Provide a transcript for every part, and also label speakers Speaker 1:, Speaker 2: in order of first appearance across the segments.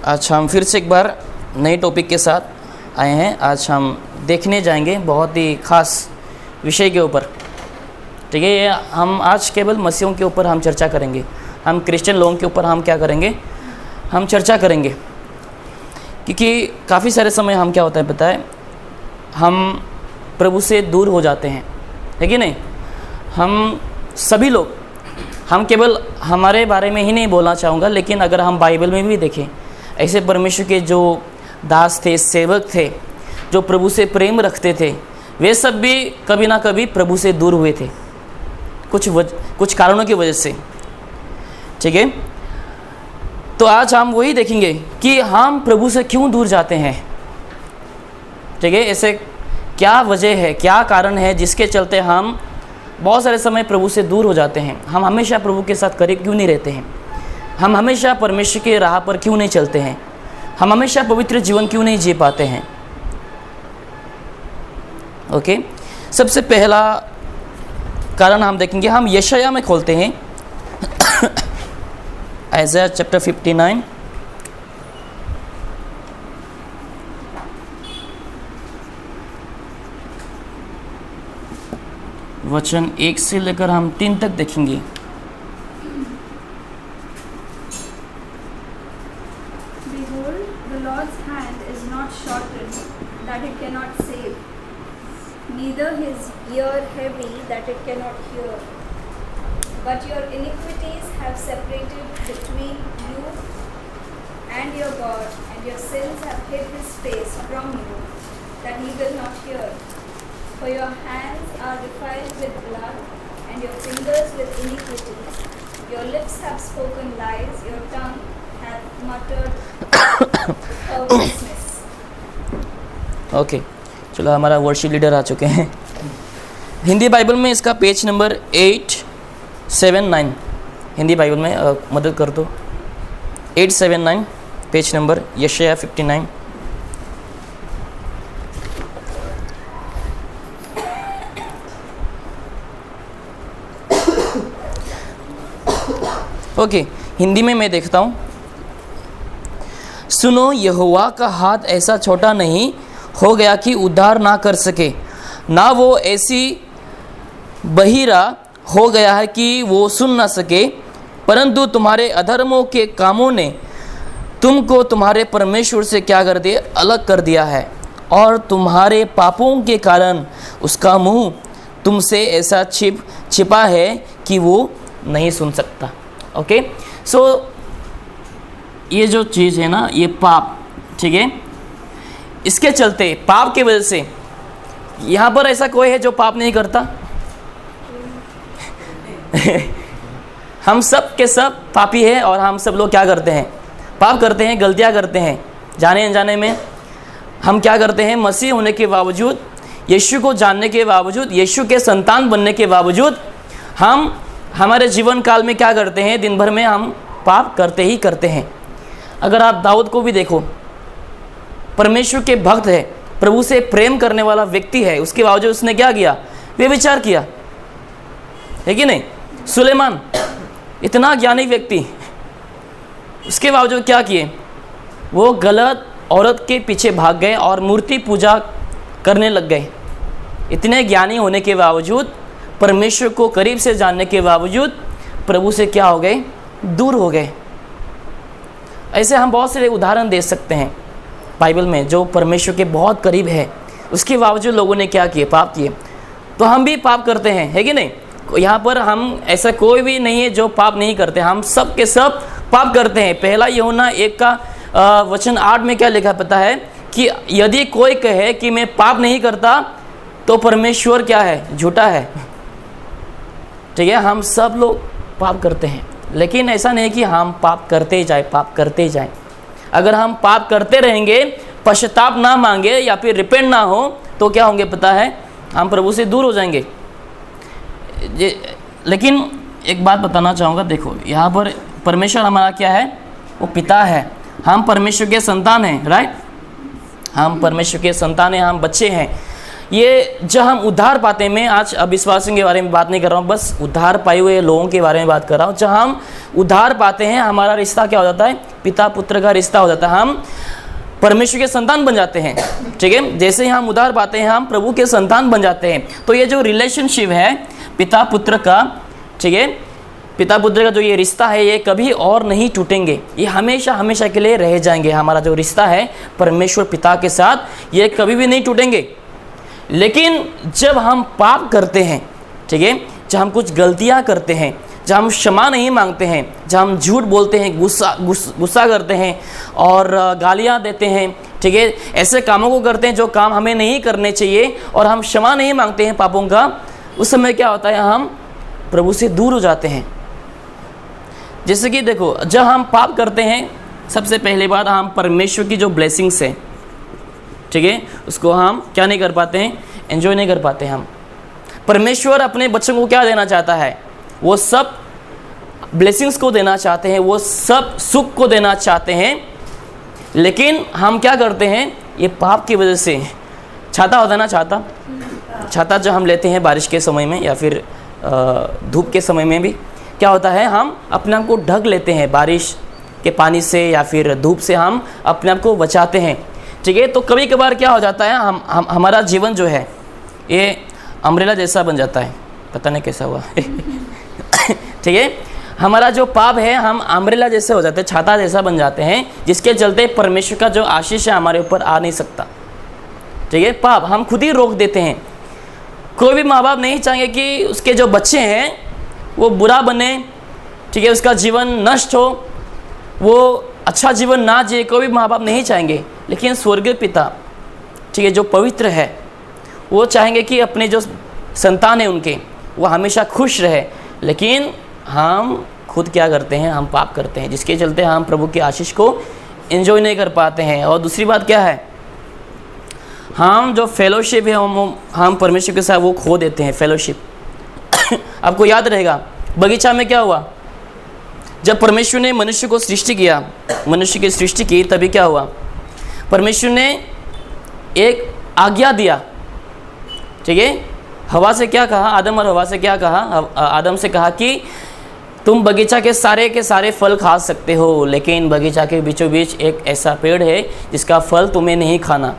Speaker 1: आज हम फिर से एक बार नए टॉपिक के साथ आए हैं। आज हम देखने जाएंगे बहुत ही ख़ास विषय के ऊपर। ठीक है, ये हम आज केवल मसीहों के ऊपर हम चर्चा करेंगे। हम क्रिश्चियन लोगों के ऊपर हम क्या करेंगे, हम चर्चा करेंगे। क्योंकि काफ़ी सारे समय हम क्या होता है पता है, हम प्रभु से दूर हो जाते हैं, है कि नहीं। हम सभी लोग, हम केवल हमारे बारे में ही नहीं बोलना चाहूँगा, लेकिन अगर हम बाइबल में भी देखें, ऐसे परमेश्वर के जो दास थे, सेवक थे, जो प्रभु से प्रेम रखते थे, वे सब भी कभी ना कभी प्रभु से दूर हुए थे, कुछ कारणों की वजह से। ठीक है, तो आज हम वही देखेंगे कि हम प्रभु से क्यों दूर जाते हैं। ठीक है, ऐसे क्या वजह है, क्या कारण है जिसके चलते हम बहुत सारे समय प्रभु से दूर हो जाते हैं। हम हमेशा प्रभु के साथ करीब क्यों नहीं रहते हैं, हम हमेशा परमेश्वर के राह पर क्यों नहीं चलते हैं, हम हमेशा पवित्र जीवन क्यों नहीं जी पाते हैं। ओके, सबसे पहला कारण हम देखेंगे, हम यशाया में खोलते हैं, आइज़ाया चैप्टर 59 वचन 1 से लेकर हम 3 तक देखेंगे।
Speaker 2: Behold, the Lord's hand is not shortened, that it cannot save, neither his ear heavy, that it cannot hear. But your iniquities have separated between you and your God, and your sins have hid his face from you, that he will not hear. For your hands are defiled with blood, and your fingers with iniquity. Your lips have spoken lies, your tongue hath muttered perverseness.
Speaker 1: Okay, चलो हमारा worship leader आ चुके हैं। Hindi Bible में इसका page number 879, Hindi Bible में मदद कर दो। 879 पेज नंबर, यशाया 59। ओके, हिंदी में मैं देखता हूँ। सुनो, यहोवा का हाथ ऐसा छोटा नहीं हो गया कि उद्धार ना कर सके, ना वो ऐसी बहिरा हो गया है कि वो सुन ना सके, परंतु तुम्हारे अधर्मों के कामों ने तुमको तुम्हारे परमेश्वर से क्या कर दिया, अलग कर दिया है, और तुम्हारे पापों के कारण उसका मुंह तुमसे ऐसा छिपा है कि वो नहीं सुन सकता। ओके, सो ये जो चीज़ है ना, ये पाप, ठीक है, इसके चलते पाप की वजह से, यहाँ पर ऐसा कोई है जो पाप नहीं करता? हम सब के सब पापी हैं, और हम सब लोग क्या करते हैं, पाप करते हैं, गलतियाँ करते हैं, जाने अनजाने में। हम क्या करते हैं, मसीह होने के बावजूद, यीशु को जानने के बावजूद, यीशु के संतान बनने के बावजूद, हम हमारे जीवन काल में क्या करते हैं, दिन भर में हम पाप करते ही करते हैं। अगर आप दाऊद को भी देखो, परमेश्वर के भक्त है, प्रभु से प्रेम करने वाला व्यक्ति है, उसके बावजूद उसने क्या किया, व्यभिचार किया, है कि नहीं। सुलेमान इतना ज्ञानी व्यक्ति, उसके बावजूद क्या किए, वो गलत औरत के पीछे भाग गए और मूर्ति पूजा करने लग गए। इतने ज्ञानी होने के बावजूद, परमेश्वर को करीब से जानने के बावजूद, प्रभु से क्या हो गए, दूर हो गए। ऐसे हम बहुत सारे उदाहरण दे सकते हैं बाइबल में, जो परमेश्वर के बहुत करीब है, उसके बावजूद लोगों ने क्या किए, पाप किए। तो हम भी पाप करते हैं, है कि नहीं। यहाँ पर हम ऐसा कोई भी नहीं है जो पाप नहीं करते, हम सब के सब पाप करते हैं। पहला यूहन्ना 1 का वचन 8 में क्या लिखा पता है, कि यदि कोई कहे कि मैं पाप नहीं करता, तो परमेश्वर क्या है, झूठा है। ठीक है, हम सब लोग पाप करते हैं, लेकिन ऐसा नहीं कि हम पाप करते जाए, पाप करते जाए। अगर हम पाप करते रहेंगे, पश्चाताप ना मांगे या फिर रिपेंट ना हो, तो क्या होंगे पता है, हम प्रभु से दूर हो जाएंगे। लेकिन एक बात बताना चाहूँगा, देखो यहाँ पर परमेश्वर हमारा क्या है, वो पिता है, हम परमेश्वर के संतान हैं, राइट। हम परमेश्वर के संतान हैं, हम बच्चे हैं। ये जब हम उद्धार पाते हैं, मैं आज अविश्वासियों के बारे में बात नहीं कर रहा हूँ, बस उद्धार पाए हुए लोगों के बारे में बात कर रहा हूँ। जब हम उद्धार पाते हैं, हमारा रिश्ता क्या हो जाता है? पिता पुत्र का रिश्ता हो जाता है, हम परमेश्वर के संतान बन जाते हैं। ठीक है, जैसे ही हम उद्धार पाते हैं, हम प्रभु के संतान बन जाते हैं। तो ये जो रिलेशनशिप है पिता पुत्र का, ठीक है, पिता पुत्र का जो ये रिश्ता है, ये कभी और नहीं टूटेंगे, ये हमेशा हमेशा के लिए रह जाएंगे। हमारा जो रिश्ता है परमेश्वर पिता के साथ, ये कभी भी नहीं टूटेंगे। लेकिन जब हम पाप करते हैं, ठीक है, जब हम कुछ गलतियां करते हैं, जब हम क्षमा नहीं मांगते हैं, जब हम झूठ बोलते हैं, गुस्सा करते हैं और गालियां देते हैं, ठीक है, ऐसे कामों को करते हैं जो काम हमें नहीं करने चाहिए, और हम क्षमा नहीं मांगते हैं पापों का, उस समय क्या होता है? हम प्रभु से दूर हो जाते हैं। जैसे कि देखो, जब हम पाप करते हैं, सबसे पहले बात, हम परमेश्वर की जो ब्लेसिंग्स है, ठीक है, उसको हम क्या नहीं कर पाते हैं? एंजॉय नहीं कर पाते हैं। हम परमेश्वर अपने बच्चों को क्या देना चाहता है? वो सब ब्लेसिंग्स को देना चाहते हैं, वो सब सुख को देना चाहते हैं, लेकिन हम क्या करते हैं? ये पाप की वजह से, छाता होता है ना, छाता जो हम लेते हैं बारिश के समय में या फिर धूप के समय में भी क्या होता है? हम अपने आप को ढक लेते हैं, बारिश के पानी से या फिर धूप से हम अपने आप को बचाते हैं। ठीक है, तो कभी कभार क्या हो जाता है, हम हमारा जीवन जो है ये अम्ब्रेला जैसा बन जाता है, पता नहीं कैसा हुआ ठीक है, हमारा जो पाप है, हम अम्ब्रेला जैसे हो जाते हैं, छाता जैसा बन जाते हैं, जिसके चलते परमेश्वर का जो आशीष है हमारे ऊपर आ नहीं सकता। ठीक है, पाप हम खुद ही रोक देते हैं। कोई भी माँ बाप नहीं चाहेंगे कि उसके जो बच्चे हैं वो बुरा बने, ठीक है, उसका जीवन नष्ट हो, वो अच्छा जीवन ना जिए, कोई भी माँ बाप नहीं चाहेंगे। लेकिन स्वर्गीय पिता, ठीक है, जो पवित्र है, वो चाहेंगे कि अपने जो संतान है उनके, वो हमेशा खुश रहे। लेकिन हम खुद क्या करते हैं? हम पाप करते हैं, जिसके चलते हम प्रभु की आशीष को एंजॉय नहीं कर पाते हैं। और दूसरी बात क्या है? हम जो फेलोशिप है हम परमेश्वर के साथ वो खो देते हैं, फेलोशिप आपको याद रहेगा बगीचा में क्या हुआ? जब परमेश्वर ने मनुष्य को सृष्टि किया, मनुष्य की सृष्टि की, तभी क्या हुआ? परमेश्वर ने एक आज्ञा दिया। ठीक है, हवा से क्या कहा? आदम और हवा से क्या कहा? आदम से कहा कि तुम बगीचा के सारे फल खा सकते हो, लेकिन बगीचा के बीचों बीच एक ऐसा पेड़ है जिसका फल तुम्हें नहीं खाना।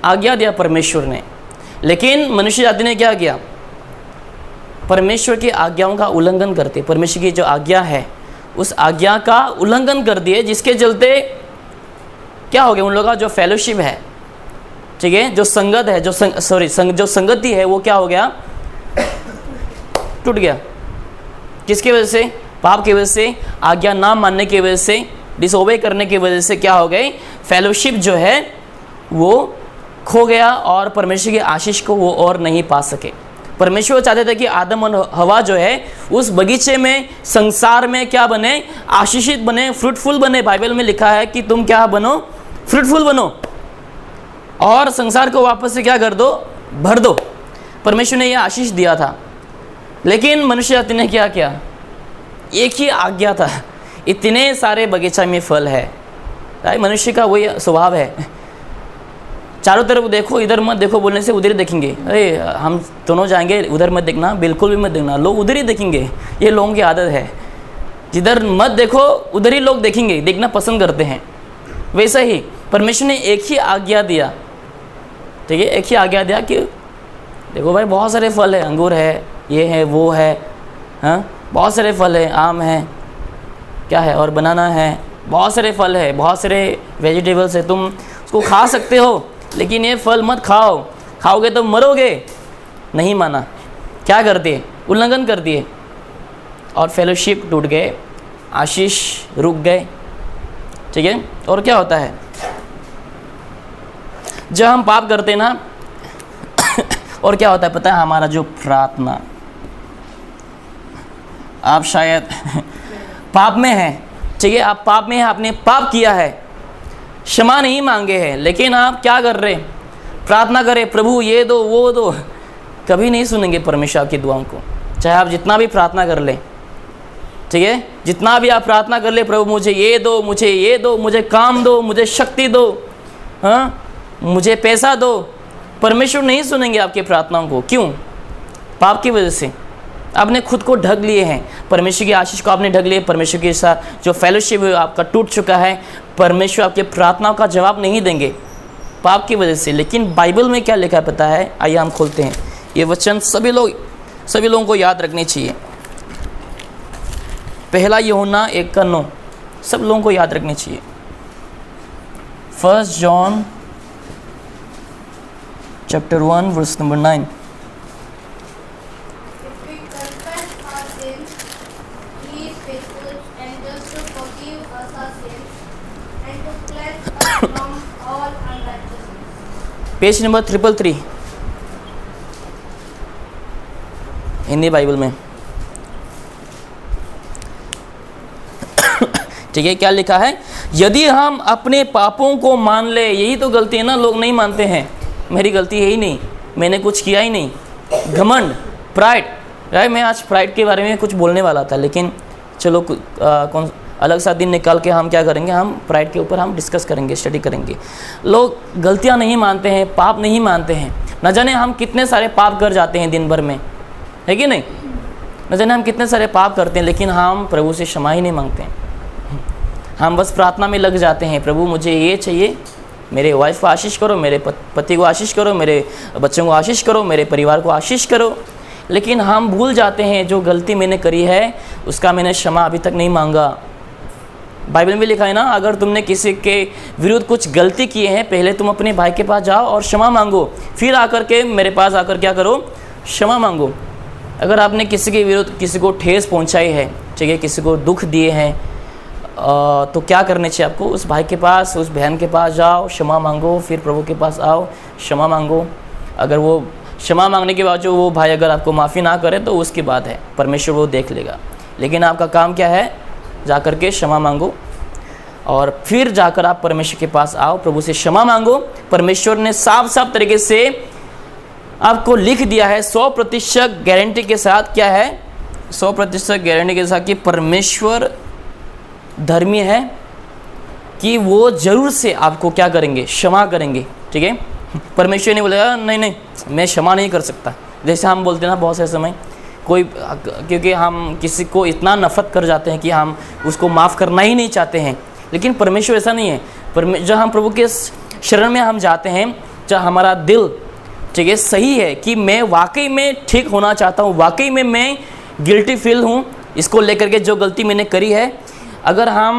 Speaker 1: आज्ञा दिया परमेश्वर ने, लेकिन मनुष्य जाति ने क्या किया? परमेश्वर की आज्ञाओं का उल्लंघन करते, परमेश्वर की जो आज्ञा है उस आज्ञा का उल्लंघन कर दिए, जिसके चलते क्या हो गया? उन लोगों का जो फेलोशिप है, ठीक है, जो संगत है, जो संगति है, वो क्या हो गया? टूट गया। किसकी वजह से? पाप की वजह से, आज्ञा ना मानने की वजह से, डिसओबे करने की वजह से क्या हो गई? फेलोशिप जो है वो खो गया और परमेश्वर की आशीष को वो और नहीं पा सके। परमेश्वर चाहते थे कि आदम और हवा जो है उस बगीचे में, संसार में क्या बने? आशीषित बने, फ्रूटफुल बने। बाइबल में लिखा है कि तुम क्या बनो? फ्रूटफुल बनो और संसार को वापस से क्या कर दो? भर दो। परमेश्वर ने यह आशीष दिया था, लेकिन मनुष्य जाति ने क्या किया? एक ही आज्ञा था, इतने सारे बगीचा में फल है, मनुष्य का वही स्वभाव है, चारों तरफ देखो, इधर मत देखो बोलने से उधर ही देखेंगे। अरे हम दोनों जाएंगे, उधर मत देखना, बिल्कुल भी मत देखना, लोग उधर ही देखेंगे। ये लोगों की आदत है, जिधर मत देखो उधर ही लोग देखेंगे, देखना पसंद करते हैं। वैसा ही परमेश्वर ने एक ही आज्ञा दिया, ठीक है, एक ही आज्ञा दिया कि देखो भाई बहुत सारे फल है, अंगूर है, ये है, वो है, हाँ बहुत सारे फल है, आम है, क्या है, और बनाना है, बहुत सारे फल है, बहुत सारे वेजिटेबल्स है, तुम उसको खा सकते हो, लेकिन ये फल मत खाओ, खाओगे तो मरोगे। नहीं माना, क्या कर दिए? उल्लंघन कर दिए और फेलोशिप टूट गए, आशीष रुक गए। ठीक है, और क्या होता है जब हम पाप करते हैं ना और क्या होता है पता है? हमारा जो प्रार्थना, आप शायद पाप में हैं, ठीक है, आप पाप में हैं, आपने पाप किया है, क्षमा नहीं मांगे हैं, लेकिन आप क्या कर रहे? प्रार्थना करें, प्रभु ये दो वो दो। कभी नहीं सुनेंगे परमेश्वर आपकी दुआओं को, चाहे आप जितना भी प्रार्थना कर लें। ठीक है, जितना भी आप प्रार्थना कर ले, प्रभु मुझे ये दो, मुझे ये दो, मुझे काम दो, मुझे शक्ति दो, हाँ मुझे पैसा दो, परमेश्वर नहीं सुनेंगे आपकी प्रार्थनाओं को। क्यों? पाप की वजह से आपने खुद को ढक लिए हैं। परमेश्वर की आशीष को आपने ढक लिए, परमेश्वर के साथ जो फेलोशिप है आपका टूट चुका है। परमेश्वर आपके प्रार्थनाओं का जवाब नहीं देंगे पाप की वजह से। लेकिन बाइबल में क्या लिखा है पता है? आइए हम खोलते हैं। ये वचन सभी लोगों को याद रखने चाहिए। पहला यूहन्ना 1:9 सब लोगों को याद रखनी चाहिए। 1 John chapter 1 verse number 9।
Speaker 3: If we confess our sins, He is faithful and just to forgive us our sins and to cleanse us from all unrighteousness।
Speaker 1: Page number 333 Hindi Bible में। ठीक है, क्या लिखा है? यदि हम अपने पापों को मान ले, यही तो गलती है ना, लोग नहीं मानते हैं। मेरी गलती है ही नहीं, मैंने कुछ किया ही नहीं। घमंड, प्राइड, राइट। मैं आज प्राइड के बारे में कुछ बोलने वाला था, लेकिन चलो कौन अलग सा दिन निकाल के हम क्या करेंगे, हम प्राइड के ऊपर हम डिस्कस करेंगे, स्टडी करेंगे। लोग गलतियां नहीं मानते हैं, पाप नहीं मानते हैं। न जाने हम कितने सारे पाप कर जाते हैं दिन भर में, है कि नहीं? न जाने हम कितने सारे पाप करते हैं, लेकिन हम प्रभु से क्षमा ही नहीं मांगते हैं। हम बस प्रार्थना में लग जाते हैं, प्रभु मुझे ये चाहिए, मेरे वाइफ को आशीष करो, मेरे पति को आशीष करो, मेरे बच्चों को आशीष करो, मेरे परिवार को आशीष करो। लेकिन हम भूल जाते हैं जो गलती मैंने करी है उसका मैंने क्षमा अभी तक नहीं मांगा। बाइबल में लिखा है ना, अगर तुमने किसी के विरुद्ध कुछ गलती की है, पहले तुम अपने भाई के पास जाओ और क्षमा मांगो, फिर आकर के मेरे पास आकर क्या करो, क्षमा मांगो। अगर आपने किसी के विरुद्ध किसी को ठेस पहुंचाई है, ठीक है, किसी को दुख दिए हैं, तो क्या करने चाहिए आपको? उस भाई के पास, उस बहन के पास जाओ, क्षमा मांगो, फिर प्रभु के पास आओ, क्षमा मांगो। अगर वो क्षमा मांगने के बाद जो वो भाई अगर आपको माफ़ी ना करे तो उसकी बात है, परमेश्वर वो देख लेगा। लेकिन आपका काम क्या है? जाकर के क्षमा मांगो और फिर जाकर आप परमेश्वर के पास आओ, प्रभु से क्षमा मांगो। परमेश्वर ने साफ साफ तरीके से आपको लिख दिया है 100% गारंटी के साथ। क्या है? 100% गारंटी के साथ कि परमेश्वर धर्मी है, कि वो जरूर से आपको क्या करेंगे, क्षमा करेंगे। ठीक है, परमेश्वर ने बोलेगा नहीं मैं क्षमा नहीं कर सकता। जैसे हम बोलते हैं ना बहुत से समय कोई, क्योंकि हम किसी को इतना नफरत कर जाते हैं कि हम उसको माफ़ करना ही नहीं चाहते हैं। लेकिन परमेश्वर ऐसा नहीं है। जब हम प्रभु के शरण में हम जाते हैं, जब हमारा दिल ठीक है सही है कि मैं वाकई में ठीक होना चाहता हूँ, वाकई में मैं गिल्टी फील हूँ इसको लेकर के जो गलती मैंने करी है, अगर हम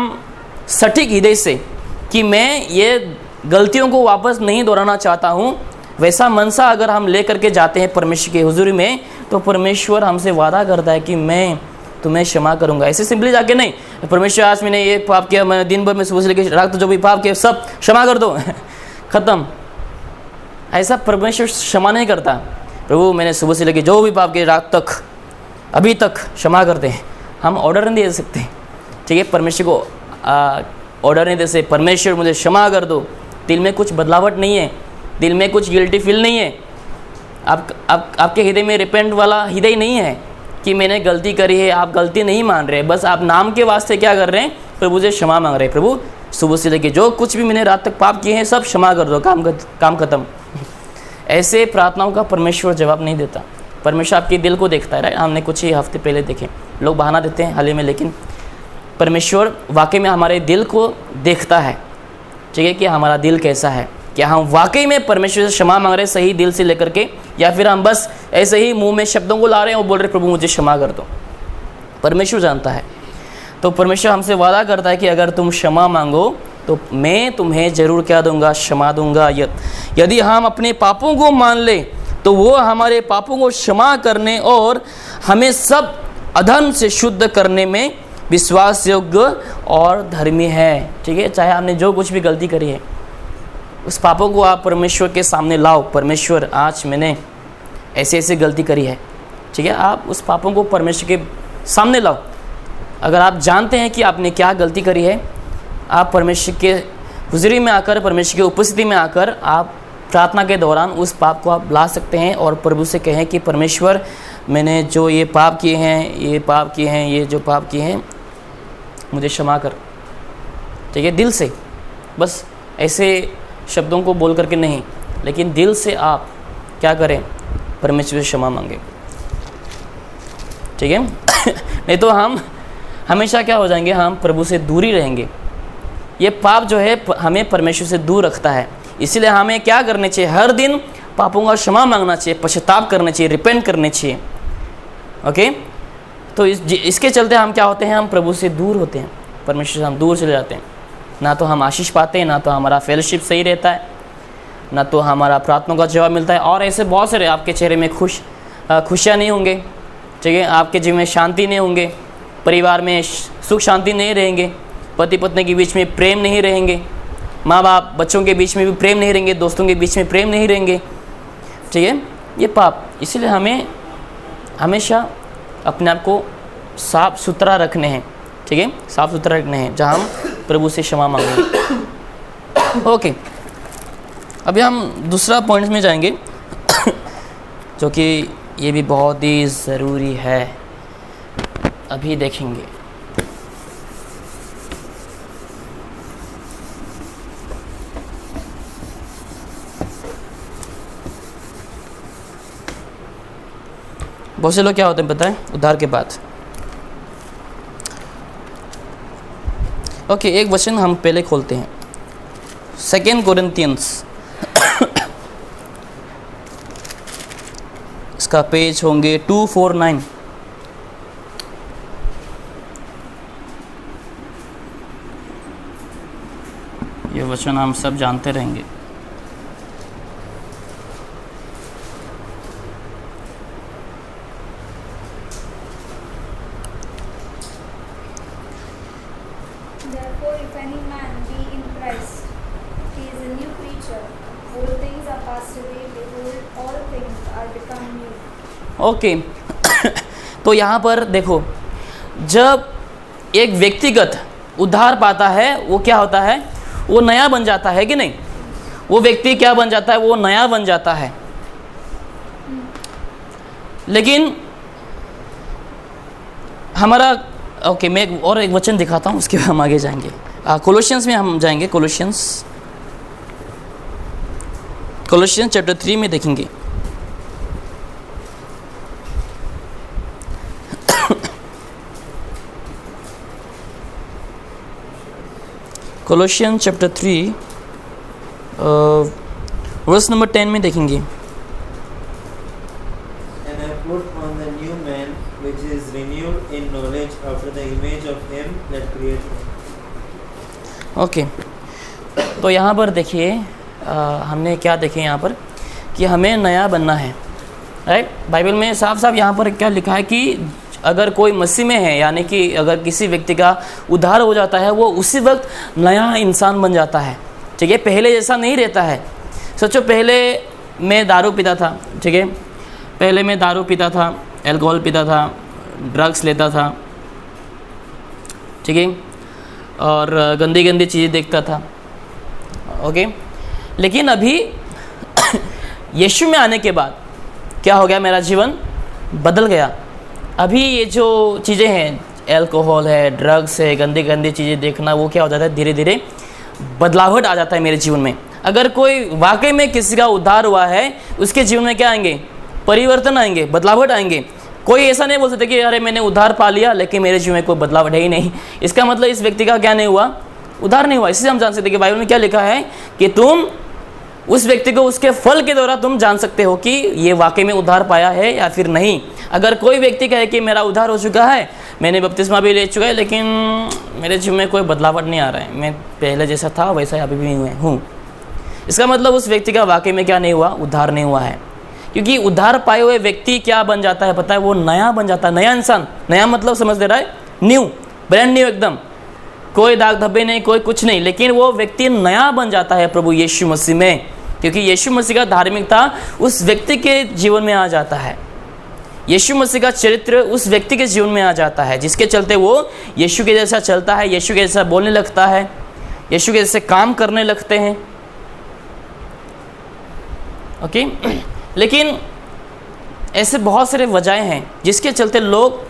Speaker 1: सटीक हृदय से कि मैं ये गलतियों को वापस नहीं दोहराना चाहता हूँ, वैसा मनसा अगर हम ले करके जाते हैं परमेश्वर की हुजूरी में, तो परमेश्वर हमसे वादा करता है कि मैं तुम्हें क्षमा करूँगा। ऐसे सिंपली जाके नहीं, परमेश्वर आज मैंने ये पाप किया, मैं दिन भर में सुबह से लेकर रात तक जो भी पाप किया सब क्षमा कर दो ख़त्म। ऐसा परमेश्वर क्षमा नहीं करता। प्रभु मैंने सुबह से लेकर जो भी पाप किया रात तक अभी तक क्षमा करते हैं। हम ऑर्डर नहीं दे सकते, ठीक है, परमेश्वर को ऑर्डर नहीं दे सकते, परमेश्वर मुझे क्षमा कर दो। दिल में कुछ बदलावट नहीं है, दिल में कुछ गिल्टी फील नहीं है, आपके हृदय में रिपेंट वाला हृदय नहीं है कि मैंने गलती करी है। आप गलती नहीं मान रहे, बस आप नाम के वास्ते क्या कर रहे हैं, प्रभु से क्षमा मांग रहे हैं। प्रभु सुबह से लेकर जो कुछ भी मैंने रात तक पाप किए हैं सब क्षमा कर दो, काम खत्म। ऐसे प्रार्थनाओं का परमेश्वर जवाब नहीं देता। परमेश्वर आपके दिल को देखता है, राइट। हमने कुछ ही हफ्ते पहले देखे, लोग बहाना देते हैं हाल ही में, लेकिन परमेश्वर वाकई में हमारे दिल को देखता है, ठीक है, कि हमारा दिल कैसा है, क्या हम वाकई में परमेश्वर से क्षमा मांग रहे हैं सही दिल से लेकर के, या फिर हम बस ऐसे ही मुंह में शब्दों को ला रहे हैं और बोल रहे प्रभु मुझे क्षमा कर दो। परमेश्वर जानता है। तो परमेश्वर हमसे वादा करता है कि अगर तुम क्षमा मांगो तो मैं तुम्हें ज़रूर क्या दूंगा, क्षमा दूंगा। यदि हम अपने पापों को मान ले तो वो हमारे पापों को क्षमा करने और हमें सब अधर्म से शुद्ध करने में विश्वास योग्य और धर्मी है। ठीक है, चाहे आपने जो कुछ भी गलती करी है उस पापों को आप परमेश्वर के सामने लाओ। परमेश्वर आज मैंने ऐसे ऐसे गलती करी है, ठीक है, आप उस पापों को परमेश्वर के सामने लाओ। अगर आप जानते हैं कि आपने क्या गलती करी है, आप परमेश्वर के हुजूरी में आकर, परमेश्वर की उपस्थिति में आकर आप प्रार्थना के दौरान उस पाप को आप ला सकते हैं और प्रभु से कहें कि परमेश्वर मैंने जो ये पाप किए हैं, ये जो पाप किए हैं मुझे क्षमा कर। ठीक है, दिल से, बस ऐसे शब्दों को बोल करके नहीं, लेकिन दिल से आप क्या करें, परमेश्वर से क्षमा मांगे, ठीक है। नहीं तो हम हमेशा क्या हो जाएंगे, हम प्रभु से दूर ही रहेंगे। ये पाप जो है हमें परमेश्वर से दूर रखता है। इसीलिए हमें क्या करने चाहिए, हर दिन पापों का क्षमा मांगना चाहिए, पश्चाताप करना चाहिए, रिपेंट करने चाहिए। ओके, तो इसके चलते हम क्या होते हैं, हम प्रभु से दूर होते हैं, परमेश्वर से हम दूर चले जाते हैं। ना तो हम आशीष पाते हैं, ना तो हमारा फेलोशिप सही रहता है, ना तो हमारा प्रार्थना का जवाब मिलता है। और ऐसे बहुत सारे आपके चेहरे में खुशियाँ नहीं होंगे, ठीक है, आपके जीवन में शांति नहीं होंगे, परिवार में सुख शांति नहीं रहेंगे, पति पत्नी के बीच में प्रेम नहीं रहेंगे, माँ बाप बच्चों के बीच में भी प्रेम नहीं रहेंगे, दोस्तों के बीच में प्रेम नहीं रहेंगे, ठीक है, ये पाप। इसीलिए हमें हमेशा अपने आप को साफ सुथरा रखने हैं, ठीक है, साफ सुथरा रखने हैं, जहाँ हम प्रभु से क्षमा मांगेंगे। ओके, अभी हम दूसरा पॉइंट में जाएंगे जो कि ये भी बहुत ही ज़रूरी है, अभी देखेंगे। बहुत से लोग क्या होते हैं पता है, उद्धार के बाद। ओके, एक वचन हम पहले खोलते हैं, 2 कोरिन्थियंस, इसका पेज होंगे 249। ये वचन हम सब जानते रहेंगे।
Speaker 2: Therefore, if any man be in Christ, he is a new creature. Old things are passed away; behold, all things are become new.
Speaker 1: Okay तो यहाँ पर देखो, जब एक व्यक्तिगत उद्धार पाता है, वो क्या होता है, वो नया बन जाता है कि नहीं। वो व्यक्ति क्या बन जाता है, वो नया बन जाता है। लेकिन हमारा ओके, मैं और एक वचन दिखाता हूँ, उसके बाद हम आगे जाएंगे। कोलोशियंस में हम जाएंगे, कोलोशियंस चैप्टर 3 में देखेंगे। कोलोशियंस चैप्टर 3 वर्स नंबर 10 में देखेंगे।
Speaker 4: And I put on the new man, which is renewed in knowledge after the image of him that created him.
Speaker 1: Okay, तो यहाँ पर देखिए, हमने क्या देखे यहाँ पर कि हमें नया बनना है, राइट। बाइबल में साफ साफ यहाँ पर क्या लिखा है कि अगर कोई मसीह में है, यानी कि अगर किसी व्यक्ति का उद्धार हो जाता है, वो उसी वक्त नया इंसान बन जाता है, ठीक है, पहले जैसा नहीं रहता है। सोचो, पहले मैं दारू पीता था, ठीक है, पहले मैं दारू पीता था, अल्कोहल पीता था, ड्रग्स लेता था, ठीक है, और गंदी गंदी चीज़ें देखता था, ओके। लेकिन अभी यीशु में आने के बाद क्या हो गया, मेरा जीवन बदल गया। अभी ये जो चीज़ें हैं, अल्कोहल है, ड्रग्स है, गंदी गंदी चीज़ें देखना, वो क्या हो जाता है, धीरे धीरे बदलावट आ जाता है मेरे जीवन में। अगर कोई वाकई में किसी का उद्धार हुआ है, उसके जीवन में क्या आएंगे, परिवर्तन आएंगे, बदलावट आएंगे। कोई ऐसा नहीं बोल सकते कि अरे मैंने उद्धार पा लिया लेकिन मेरे जीवन में कोई बदलाव है ही नहीं। इसका मतलब इस व्यक्ति का क्या नहीं हुआ, उद्धार नहीं हुआ। इससे हम जान सकते कि बाइबल में क्या लिखा है कि तुम उस व्यक्ति को उसके फल के द्वारा तुम जान सकते हो कि ये वाकई में उद्धार पाया है या फिर नहीं। अगर कोई व्यक्ति कहे कि मेरा उद्धार हो चुका है, मैंने बपतिस्मा भी ले चुका है, लेकिन मेरे जीवन में कोई बदलावट नहीं आ रहा है, मैं पहले जैसा था वैसा अभी भी हूँ, इसका मतलब उस व्यक्ति का वाकई में क्या नहीं हुआ, उद्धार नहीं हुआ है। क्योंकि उद्धार पाए हुए व्यक्ति क्या बन जाता है पता है, वो नया बन जाता है, नया इंसान। नया मतलब समझ दे रहा है, न्यू, ब्रांड न्यू एकदम, कोई दाग धब्बे नहीं, कोई कुछ नहीं, लेकिन वो व्यक्ति नया बन जाता है प्रभु यीशु मसीह में। क्योंकि यीशु मसीह का धार्मिकता उस व्यक्ति के जीवन में आ जाता है, यीशु मसीह का चरित्र उस व्यक्ति के जीवन में आ जाता है, जिसके चलते वो यीशु के जैसा चलता है, यीशु के जैसा बोलने लगता है, यीशु के जैसे काम करने लगते हैं, ओके। लेकिन ऐसे बहुत सारे वजहें हैं जिसके चलते लोग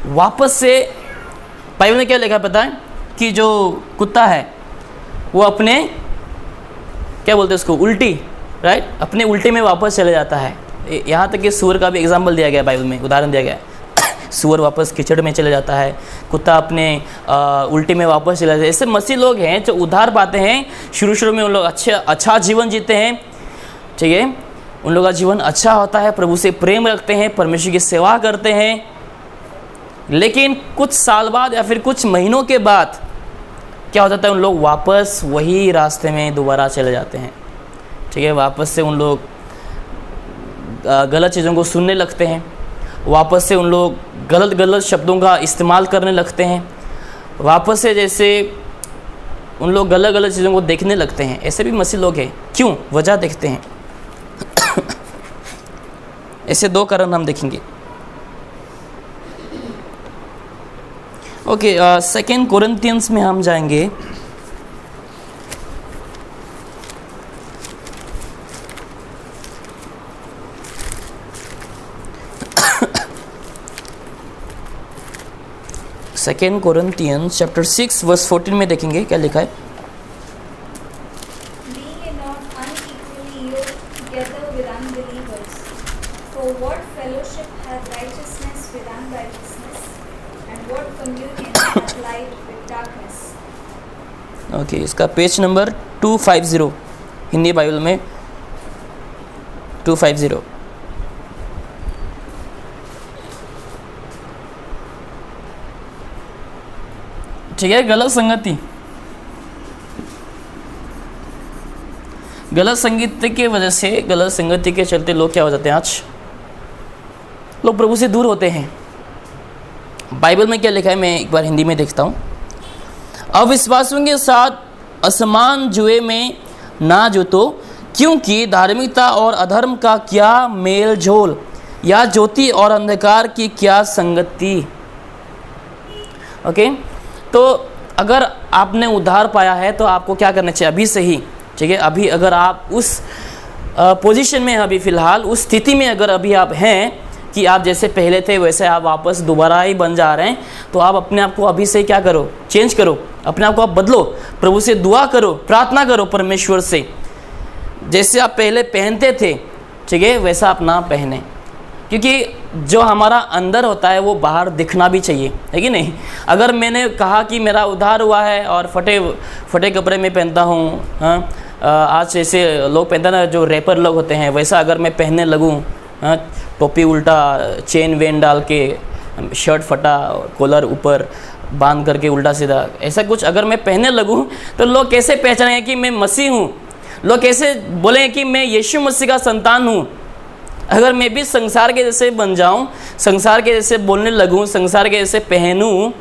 Speaker 1: वापस से, बाइबल में क्या लिखा पता है कि जो कुत्ता है वो अपने क्या बोलते हैं उसको, उल्टी राइट, अपने उल्टे में वापस चले जाता है। यहाँ तक कि सूअर का भी एग्जाम्पल दिया गया है, बाइबल में उदाहरण दिया गया है। सूअर वापस कीचड़ में चले जाता है, कुत्ता अपने उल्टे में वापस चले जाता है। ऐसे मसीह लोग हैं जो उद्धार पाते हैं, शुरू में उन लोग अच्छा जीवन जीते हैं, ठीक है, उन लोगों का जीवन अच्छा होता है, प्रभु से प्रेम रखते हैं, परमेश्वर की सेवा करते हैं, लेकिन कुछ साल बाद या फिर कुछ महीनों के बाद क्या हो जाता है, उन लोग वापस वही रास्ते में दोबारा चले जाते हैं, ठीक है। वापस से उन लोग गलत चीज़ों को सुनने लगते हैं, वापस से उन लोग गलत शब्दों का इस्तेमाल करने लगते हैं, वापस से जैसे उन लोग गलत चीज़ों को देखने लगते हैं। ऐसे भी मसीह लोग हैं। क्यों? वजह देखते हैं। ऐसे 2 कारण हम देखेंगे। ओके, 2 कोरिन्थियंस में हम जाएंगे। सेकेंड कोरिन्थियंस चैप्टर 6 वर्स 14 में देखेंगे क्या लिखा है।
Speaker 2: Be ye not unequally yoked together with unbelievers. For what fellowship hath righteousness with unrighteousness? And what communion hath light with darkness?
Speaker 1: Okay, इसका पेज नंबर 250 हिंदी बाइबल में 250। ठीक है, गलत संगति की वजह से, गलत संगति के चलते लोग क्या हो जाते हैं, आज लोग प्रभु से दूर होते हैं। बाइबल में क्या लिखा है, मैं एक बार हिंदी में देखता हूँ। अविश्वासियों के साथ असमान जुए में ना जुतो, क्योंकि धार्मिकता और अधर्म का क्या मेल जोल, या ज्योति और अंधकार की क्या संगति। ओके, तो अगर आपने उद्धार पाया है तो आपको क्या करना चाहिए अभी से ही, ठीक है। अभी अगर आप उस पोजीशन में, अभी फ़िलहाल उस स्थिति में अगर अभी आप हैं कि आप जैसे पहले थे वैसे आप वापस दोबारा ही बन जा रहे हैं, तो आप अपने आप को अभी से क्या करो, चेंज करो, अपने आप को आप बदलो, प्रभु से दुआ करो, प्रार्थना करो परमेश्वर से। जैसे आप पहले पहनते थे, ठीक है, वैसा आप ना पहने, क्योंकि जो हमारा अंदर होता है वो बाहर दिखना भी चाहिए, है कि नहीं। अगर मैंने कहा कि मेरा उद्धार हुआ है और फटे कपड़े में पहनता हूँ, हाँ, आज जैसे लोग पहनते ना, जो रैपर लोग होते हैं, वैसा अगर मैं पहनने लगूँ, हाँ, टोपी उल्टा, चेन वेन डाल के, शर्ट फटा, कॉलर ऊपर बांध करके उल्टा सीधा, ऐसा कुछ अगर मैं पहनने लगूँ तो लोग कैसे पहचानेंगे कि मैं मसीह हूँ, लोग कैसे बोलेंगे कि मैं यीशु मसीह का संतान हूँ। अगर मैं भी संसार के जैसे बन जाऊं, संसार के जैसे बोलने लगूं, संसार के जैसे पहनूं,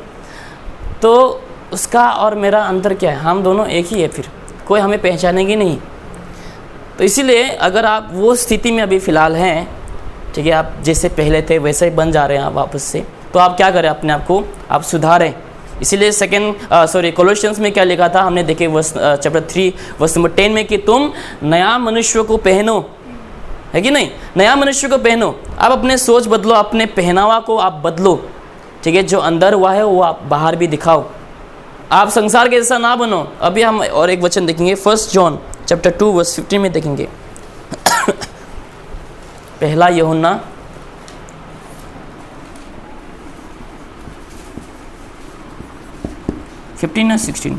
Speaker 1: तो उसका और मेरा अंतर क्या है, हम दोनों एक ही है, फिर कोई हमें पहचानेगी नहीं। तो इसीलिए अगर आप वो स्थिति में अभी फ़िलहाल हैं, ठीक है, आप जैसे पहले थे वैसे ही बन जा रहे हैं आप वापस से, तो आप क्या करें, अपने आप को आप सुधारें। इसीलिए कोलोसियंस में क्या लिखा था, हमने देखे चैप्टर 3 वर्स नंबर 10 में, कि तुम नया मनुष्य को पहनो, है कि नहीं, नया मनुष्य को पहनो। आप अपने सोच बदलो, अपने पहनावा को आप बदलो, ठीक है। जो अंदर हुआ है वो आप बाहर भी दिखाओ, आप संसार के जैसा ना बनो। अभी हम और एक वचन देखेंगे, 1 जॉन चैप्टर 2 वर्स 15 में देखेंगे। पहला यूहन्ना 15 या 16।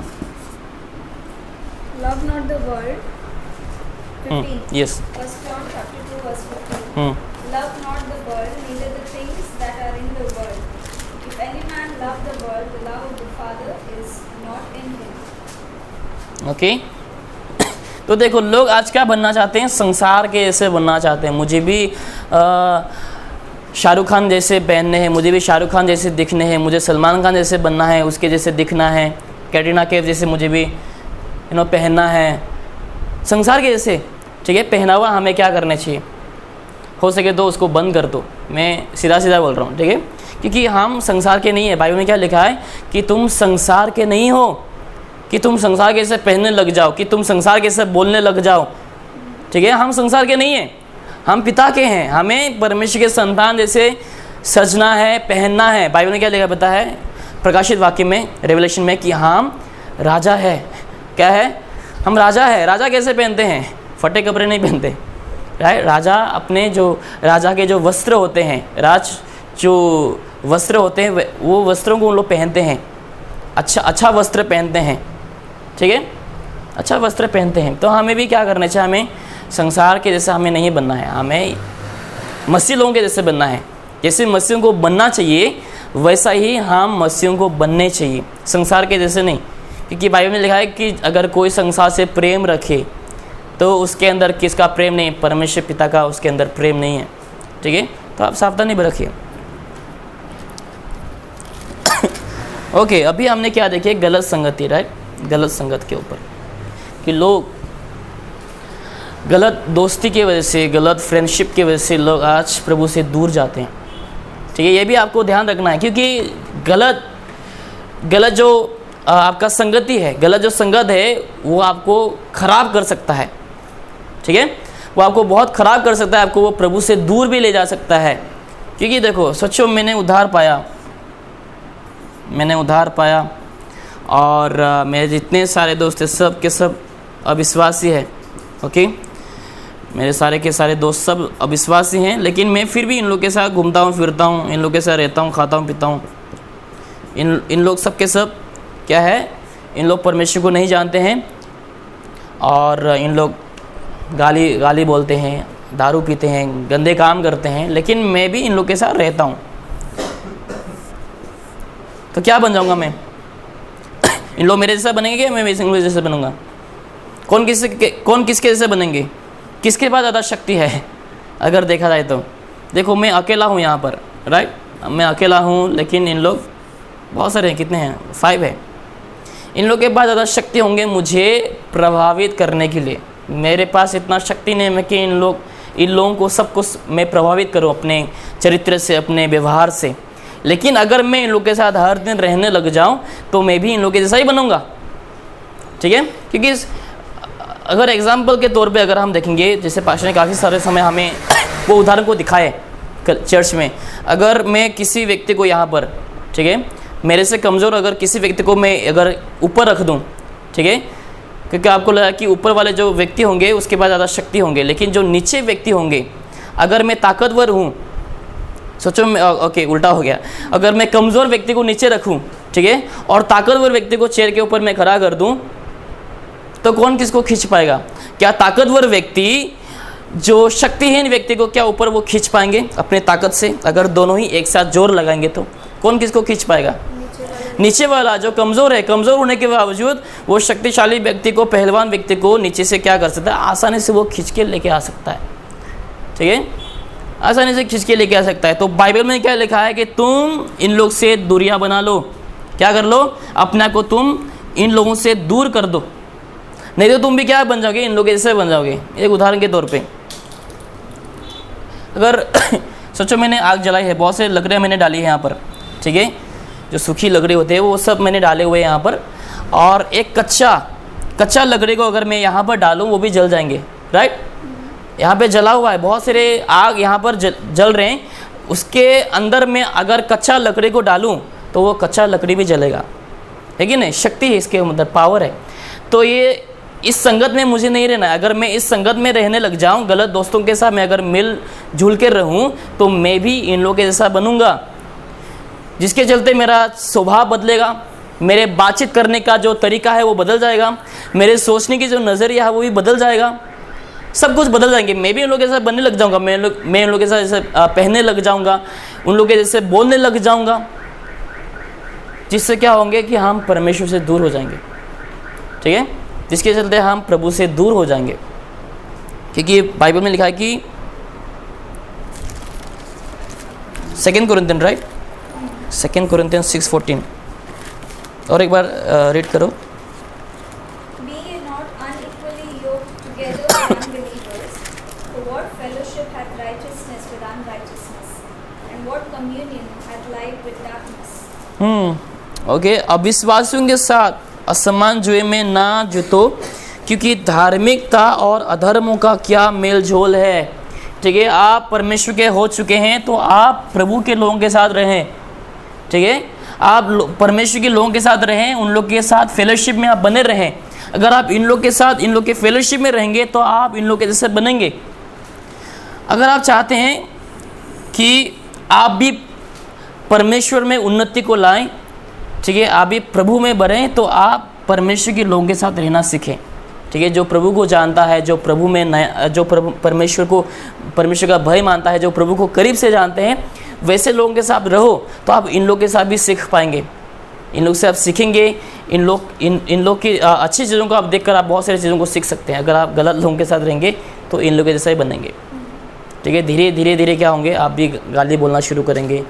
Speaker 2: Love not the world. 15.
Speaker 1: Yes.
Speaker 2: 1 John chapter 2 verse 15. Love not the world, neither the things that are in the world. If any man love the world, the love of the Father is not in him.
Speaker 1: Okay, तो देखो लोग आज क्या बनना चाहते हैं, संसार के जैसे बनना चाहते हैं। मुझे भी शाहरुख खान जैसे पहनने हैं, मुझे भी शाहरुख खान जैसे दिखने हैं, मुझे सलमान खान जैसे बनना है, उसके जैसे दिखना है, कैटरीना कैफ जैसे मुझे भी पहनना है, संसार के जैसे, ठीक है। पहनावा हमें क्या करना चाहिए, हो सके तो उसको बंद कर दो। मैं सीधा बोल रहा हूँ, ठीक है, क्योंकि हम संसार के नहीं है। बाइबल में क्या लिखा है कि तुम संसार के नहीं हो, कि तुम संसार के जैसे पहनने लग जाओ, कि तुम संसार के जैसे बोलने लग जाओ, ठीक है। हम संसार के नहीं हैं, हम पिता के हैं। हमें परमेश्वर के संतान जैसे सजना है, पहनना है। बाइबल में क्या लिखा पता है, प्रकाशित वाक्य में, रेवलेशन में, कि हम राजा है। क्या है, हम राजा है। राजा कैसे पहनते हैं, फटे कपड़े नहीं पहनते, राइट। राजा अपने जो राजा के जो वस्त्र होते हैं, जो वस्त्र होते हैं वो वस्त्रों को उन लोग पहनते हैं, अच्छा वस्त्र पहनते हैं, ठीक है, अच्छा वस्त्र पहनते हैं। तो हमें भी क्या करना चाहिए, हमें संसार के जैसा हमें नहीं बनना है, हमें मसीह लोगों के जैसे बनना है। जैसे मसीहों को बनना चाहिए वैसा ही हम मसीहों को बनने चाहिए, संसार के जैसे नहीं। क्योंकि बाइबल में लिखा है कि अगर कोई संसार से प्रेम रखे तो उसके अंदर किसका प्रेम नहीं, परमेश्वर पिता का उसके अंदर प्रेम नहीं है, ठीक है। तो आप सावधानी रखिए। ओके, अभी हमने क्या देखे, गलत संगति, राइट, गलत संगत के ऊपर कि लोग गलत दोस्ती की वजह से, गलत फ्रेंडशिप की वजह से लोग आज प्रभु से दूर जाते हैं, ठीक है। ये भी आपको ध्यान रखना है, क्योंकि गलत जो आपका संगति है, गलत जो संगत है वो आपको ख़राब कर सकता है, ठीक है, वो आपको बहुत ख़राब कर सकता है, आपको वो प्रभु से दूर भी ले जा सकता है। क्योंकि देखो सोचो, मैंने उद्धार पाया और मेरे जितने सारे दोस्त हैं सब के सब अविश्वासी है, ओके, मेरे सारे के सारे दोस्त सब अविश्वासी हैं, लेकिन मैं फिर भी इन लोग के साथ घूमता हूँ, फिरता हूँ, इन लोग के साथ रहता हूँ, खाता हूँ, पीता हूँ। इन लोग सब के सब क्या है, इन लोग परमेश्वर को नहीं जानते हैं और इन लोग गाली बोलते हैं, दारू पीते हैं, गंदे काम करते हैं, लेकिन मैं भी इन लोग के साथ रहता हूँ। तो क्या बन जाऊँगा मैं? इन लोग मेरे जैसा बनेंगे या मैं इन लोग जैसे बनूँगा? कौन किसके जैसे बनेंगे? किसके पास ज़्यादा शक्ति है? अगर देखा जाए तो देखो, मैं अकेला हूँ यहाँ पर, राइट, मैं अकेला हूँ, लेकिन इन लोग बहुत सारे हैं, कितने हैं? 5 है। इन लोग के पास ज़्यादा शक्ति होंगे मुझे प्रभावित करने के लिए। मेरे पास इतना शक्ति नहीं है कि इन लोगों को सबको मैं प्रभावित करूं अपने चरित्र से, अपने व्यवहार से। लेकिन अगर मैं इन लोग के साथ हर दिन रहने लग जाऊं तो मैं भी इन लोग के जैसा ही बनूंगा, ठीक है। क्योंकि अगर एग्जाम्पल के तौर पे अगर हम देखेंगे, जैसे पास्टर ने काफ़ी सारे समय हमें वो उदाहरण को दिखाए चर्च में, अगर मैं किसी व्यक्ति को यहाँ पर, ठीक है, मेरे से कमज़ोर अगर किसी व्यक्ति को मैं अगर ऊपर रख दूँ, ठीक है, क्योंकि आपको लगा कि ऊपर वाले जो व्यक्ति होंगे उसके पास ज़्यादा शक्ति होंगे, लेकिन जो नीचे व्यक्ति होंगे, अगर मैं ताकतवर हूँ, सोचो ओके उल्टा हो गया, अगर मैं कमज़ोर व्यक्ति को नीचे रखूँ, ठीक है, और ताकतवर व्यक्ति को चेयर के ऊपर मैं खड़ा कर दूँ, तो कौन किसको खींच पाएगा? क्या ताकतवर व्यक्ति जो शक्तिहीन व्यक्ति को क्या ऊपर वो खींच पाएंगे अपने ताकत से? अगर दोनों ही एक साथ जोर लगाएंगे तो कौन किसको खींच पाएगा? नीचे वाला जो कमज़ोर है। कमज़ोर होने के बावजूद वो शक्तिशाली व्यक्ति को, पहलवान व्यक्ति को नीचे से क्या कर सकता है? आसानी से वो खींच के लेके आ सकता है, ठीक है, आसानी से खींच के लेके आ सकता है। तो बाइबल में क्या लिखा है कि तुम इन लोग से दूरियां बना लो, क्या कर लो? अपना को तुम इन लोगों से दूर कर दो, नहीं तो तुम भी क्या बन जाओगे? इन लोग जैसे बन जाओगे। एक उदाहरण के तौर पे अगर सोचो मैंने आग जलाई है, बहुत से लकड़ियाँ मैंने डाली है यहाँ पर, ठीक है, जो सूखी लकड़ी होते हैं वो सब मैंने डाले हुए हैं यहाँ पर, और एक कच्चा लकड़ी को अगर मैं यहाँ पर डालूँ वो भी जल जाएंगे, राइट। यहाँ पे जला हुआ है, बहुत सारे आग यहाँ पर जल रहे हैं, उसके अंदर में अगर कच्चा लकड़ी को डालूँ तो वो कच्चा लकड़ी भी जलेगा, है कि नहीं? शक्ति है इसके अंदर, पावर है। तो ये इस संगत में मुझे नहीं रहना है। अगर मैं इस संगत में रहने लग जाऊँ, गलत दोस्तों के साथ मैं अगर मिल जुल के रहूँ, तो मैं भी इन लोगों के जैसा बनूँगा, जिसके चलते मेरा स्वभाव बदलेगा, मेरे बातचीत करने का जो तरीका है वो बदल जाएगा, मेरे सोचने की जो नज़रिया है वो भी बदल जाएगा, सब कुछ बदल जाएंगे। मैं भी उन लोगों के साथ बनने लग जाऊंगा, मैं उन लोगों के साथ जैसे पहनने लग जाऊंगा, उन लोगों के जैसे बोलने लग जाऊंगा, जिससे क्या होंगे कि हम परमेश्वर से दूर हो जाएंगे, ठीक है, जिसके चलते हम प्रभु से दूर हो जाएंगे। क्योंकि बाइबल में लिखा है कि 2 कोरिन्थियन, राइट, 2 कोरिन्थियन 6:14, और एक बार रीड करो।
Speaker 2: Be ye not unequally yoked together with unbelievers. For what fellowship hath righteousness with unrighteousness? And what communion hath light with darkness?
Speaker 1: Okay, अविश्वासियों के साथ असमान जुए में ना जुतो, क्योंकि धार्मिकता और अधर्मों का क्या मेल झोल है, ठीक है। आप परमेश्वर के हो चुके हैं तो आप प्रभु के लोगों के साथ रहें, ठीक है, आप परमेश्वर के लोगों के साथ रहें, उन लोग के साथ फेलोशिप में आप बने रहें, अगर आप इन लोग के साथ, इन लोग के फेलोशिप में रहेंगे तो आप इन लोग के जैसे बनेंगे। अगर आप चाहते हैं कि आप भी परमेश्वर में उन्नति को लाएं, ठीक है, आप भी प्रभु में बढ़ें, तो आप परमेश्वर के लोगों के साथ रहना सीखें, ठीक है। जो प्रभु को जानता है, जो प्रभु में नया, जो परमेश्वर का भय मानता है, जो प्रभु को करीब से जानते हैं, वैसे लोगों के साथ रहो तो आप इन लोग के साथ भी सीख पाएंगे। इन लोग से आप सीखेंगे, इन लोग की अच्छी चीज़ों को आप देखकर आप बहुत सारी चीज़ों को सीख सकते हैं। अगर आप गलत लोगों के साथ रहेंगे तो इन लोगों के जैसा ही बनेंगे, ठीक है। धीरे धीरे क्या होंगे, आप भी गाली बोलना शुरू करेंगे,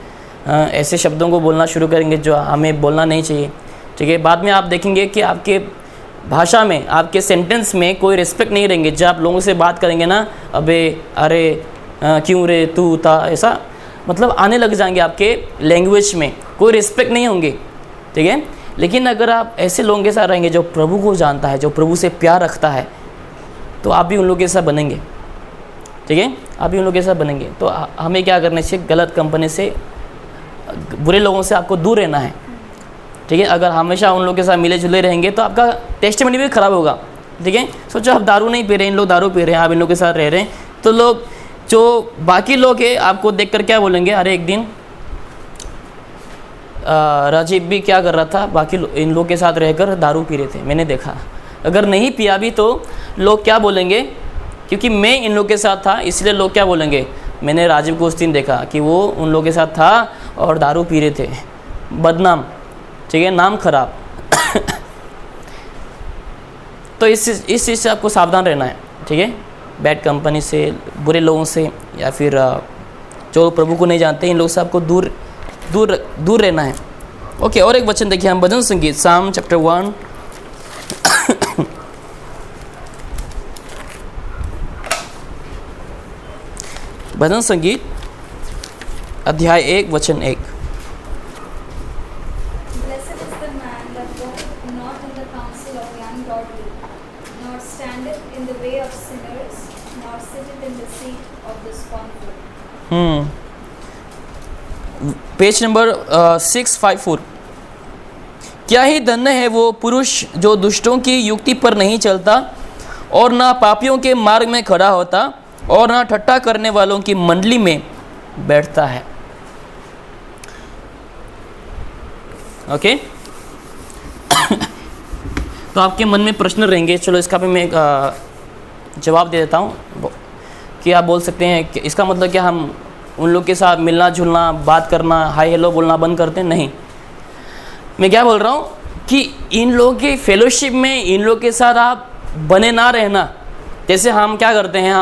Speaker 1: ऐसे शब्दों को बोलना शुरू करेंगे जो हमें बोलना नहीं चाहिए, ठीक है। बाद में आप देखेंगे कि आपके भाषा में, आपके सेंटेंस में कोई रिस्पेक्ट नहीं रहेंगे। जब आप लोगों से बात करेंगे ना, अबे, अरे, क्यों रे, तू, ता, ऐसा मतलब आने लग जाएंगे आपके लैंग्वेज में, कोई रिस्पेक्ट नहीं होंगे, ठीक है। लेकिन अगर आप ऐसे लोगों के साथ रहेंगे जो प्रभु को जानता है, जो प्रभु से प्यार रखता है, तो आप भी उन लोगों के साथ बनेंगे, ठीक है। आप भी उन लोगों के साथ बनेंगे। तो हमें क्या करना चाहिए, गलत कंपनी से, बुरे लोगों से आपको दूर रहना है, ठीक है। अगर हमेशा उन लोगों के साथ मिले जुले रहेंगे तो आपका टेस्टिमनी भी खराब होगा, ठीक है। सोचो आप दारू नहीं पी रहे, इन लोग दारू पी रहे हैं, आप इन लोगों के साथ रह रहे हैं, तो लोग, जो बाकी लोग हैं, आपको देखकर क्या बोलेंगे, अरे एक दिन राजीव भी क्या कर रहा था, बाकी इन लोग के साथ रहकर दारू पी रहे थे, मैंने देखा। अगर नहीं पिया भी तो लोग क्या बोलेंगे, क्योंकि मैं इन लोग के साथ था इसलिए लोग क्या बोलेंगे, मैंने राजीव को उस दिन देखा कि वो उन लोग के साथ था और दारू पी रहे थे। बदनाम, ठीक है, नाम खराब। तो इस चीज़ से आपको सावधान रहना है, ठीक है। बैड कंपनी से, बुरे लोगों से, या फिर जो प्रभु को नहीं जानते, इन लोगों से आपको दूर रहना है। ओके, और एक वचन देखिए हम, भजन संगीत, साम चैप्टर 1 भजन संगीत अध्याय 1 वचन 1।
Speaker 2: Blessed is the man that walketh not in the counsel of the ungodly, nor standeth in the way of sinners, nor sitteth in the seat of the scornful.
Speaker 1: Page number 654। क्या ही धन्य है वो पुरुष जो दुष्टों की युक्ति पर नहीं चलता, और ना पापियों के मार्ग में खड़ा होता, और ना ठट्ठा करने वालों की मंडली में बैठता है। ओके। तो आपके मन में प्रश्न रहेंगे, चलो इसका भी मैं जवाब दे देता हूँ कि आप बोल सकते हैं कि इसका मतलब क्या हम उन लोग के साथ मिलना जुलना, बात करना, हाय हेलो बोलना बंद करते हैं? नहीं। मैं क्या बोल रहा हूँ कि इन लोगों के फेलोशिप में, इन लोग के साथ आप बने ना रहना। जैसे हम क्या करते हैं,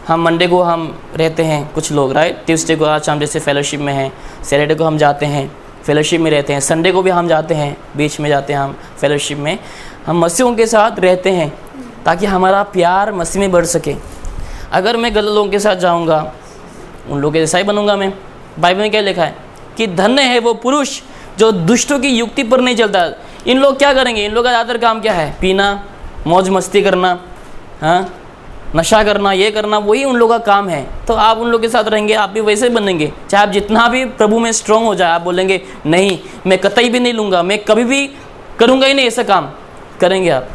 Speaker 1: हम मंडे को हम रहते हैं कुछ लोग, राइट, ट्यूसडे को आज हम जैसे फेलोशिप में हैं, सैटरडे को हम जाते हैं फेलोशिप में रहते हैं, संडे को भी हम जाते हैं, बीच में जाते हैं हम फेलोशिप में, हम मसीहों के साथ रहते हैं ताकि हमारा प्यार मसीह में बढ़ सके। अगर मैं गलत लोगों के साथ जाऊंगा, उन लोगों के जैसा ही बनूंगा मैं। बाइबल में क्या लिखा है कि धन्य है वो पुरुष जो दुष्टों की युक्ति पर नहीं चलता। इन लोग क्या करेंगे, इन लोग का ज़्यादातर काम क्या है, पीना, मौज मस्ती करना, हाँ, नशा करना, ये करना, वही उन लोगों का काम है। तो आप उन लोगों के साथ रहेंगे, आप भी वैसे बनेंगे। चाहे आप जितना भी प्रभु में स्ट्रांग हो जाए, आप बोलेंगे नहीं मैं कतई भी नहीं लूँगा, मैं कभी भी करूँगा ही नहीं, ऐसा काम करेंगे आप,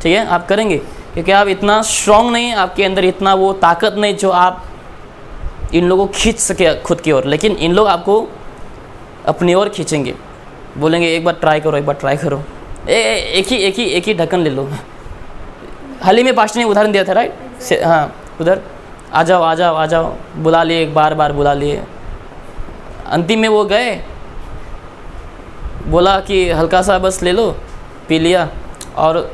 Speaker 1: ठीक है, आप करेंगे, क्योंकि आप इतना स्ट्रांग नहीं, आपके अंदर इतना वो ताकत नहीं जो आप इन लोगों को खींच सके खुद की ओर। लेकिन इन लोग आपको अपनी ओर खींचेंगे, बोलेंगे एक बार ट्राई करो, एक बार ट्राई करो, एक ही ढक्कन ले लो। हाल ही में पास्टर ने उदाहरण दिया था, राइट, हाँ, उधर आ जाओ, बुला लिए, एक बार बुला लिए, अंतिम में वो गए, बोला कि हल्का सा बस ले लो, पी लिया, और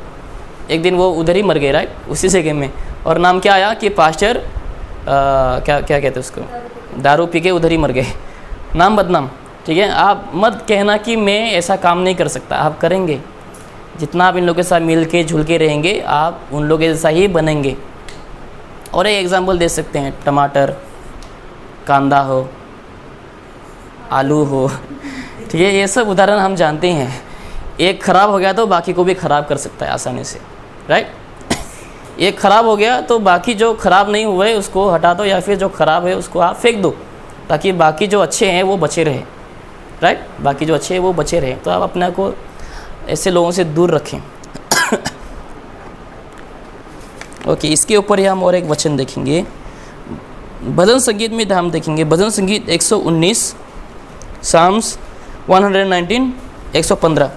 Speaker 1: एक दिन वो उधर ही मर गए, राइट, उसी जगह में। और नाम क्या आया कि पास्टर क्या कहते उसको, दारू पी के उधर ही मर गए, नाम बदनाम, ठीक है। आप मत कहना कि मैं ऐसा काम नहीं कर सकता, आप करेंगे। जितना आप इन लोगों के साथ मिल के झुल के रहेंगे, आप उन लोगों के जैसा ही बनेंगे। और एक एग्जांपल दे सकते हैं, टमाटर, कांदा हो, आलू हो, ठीक है, ये सब उदाहरण हम जानते हैं। एक ख़राब हो गया तो बाकी को भी ख़राब कर सकता है आसानी से, राइट। एक ख़राब हो गया तो बाकी जो ख़राब नहीं हुए उसको हटा दो, या फिर जो ख़राब है उसको आप फेंक दो, ताकि बाकी जो अच्छे हैं वो बचे रहे, राइट, बाकी जो अच्छे हैं वो बचे रहे। तो आप अपने को ऐसे लोगों से दूर रखें। ओके, इसके ऊपर ही हम और एक वचन देखेंगे। भजन संगीत में हम देखेंगे भजन संगीत 119, Sam's 119, 115।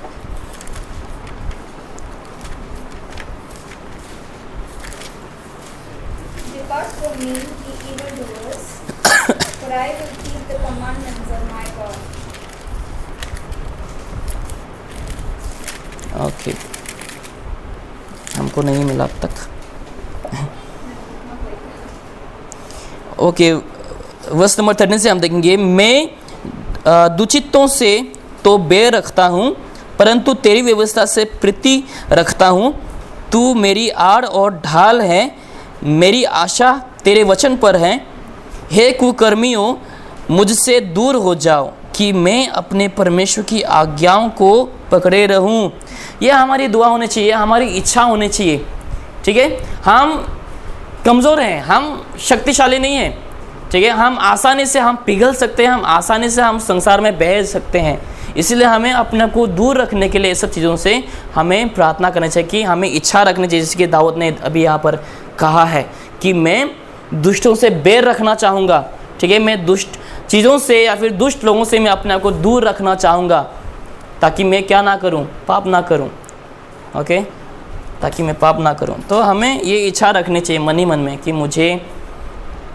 Speaker 2: Depart from me, ye evildoers, for I will keep the commandments of my God.
Speaker 1: Okay, हमको नहीं मिला अब तक। ओके, वर्स नंबर 13 से हम देखेंगे, मैं दुचित्तों से तो बैर रखता हूँ, परंतु तेरी व्यवस्था से प्रीति रखता हूँ। तू मेरी आड़ और ढाल है, मेरी आशा तेरे वचन पर है। हे कुकर्मियों, मुझसे दूर हो जाओ कि मैं अपने परमेश्वर की आज्ञाओं को पकड़े रहूं। यह हमारी दुआ होनी चाहिए, हमारी इच्छा होनी चाहिए। ठीक है, हम कमज़ोर हैं, हम शक्तिशाली नहीं हैं। ठीक है, हम आसानी से हम पिघल सकते हैं, हम आसानी से हम संसार में बह सकते हैं। इसलिए हमें अपने को दूर रखने के लिए सब चीज़ों से हमें प्रार्थना करनी चाहिए कि हमें इच्छा रखनी चाहिए। जैसे कि दाऊद ने अभी यहाँ पर कहा है कि मैं दुष्टों से बैर रखना चाहूँगा। ठीक है, मैं दुष्ट चीज़ों से या फिर दुष्ट लोगों से मैं अपने आप को दूर रखना चाहूँगा, ताकि मैं क्या ना करूँ, पाप ना करूँ। ओके, ताकि मैं पाप ना करूँ। तो हमें ये इच्छा रखनी चाहिए मन ही मन में कि मुझे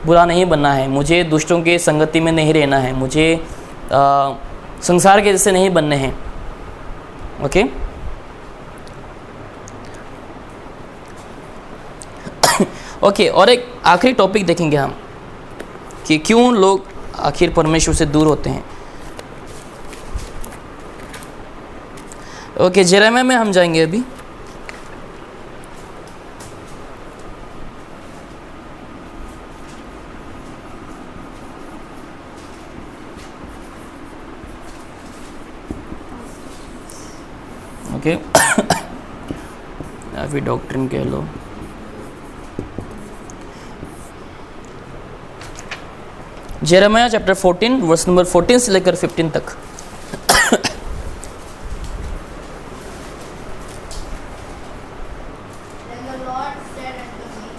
Speaker 1: बुरा नहीं बनना है, मुझे दुष्टों के संगति में नहीं रहना है, मुझे संसार के जैसे नहीं बनने हैं। ओके, ओके, और एक आखिरी टॉपिक देखेंगे हम कि क्यों लोग आखिर परमेश्वर से दूर होते हैं। ओके, जेरेमिया में हम जाएंगे अभी। ओके, या फिर डॉक्ट्रिन कह लो। जेरेमिया चैप्टर 14 वर्स नंबर 14 से लेकर 15 तक।
Speaker 3: Then the Lord said unto me,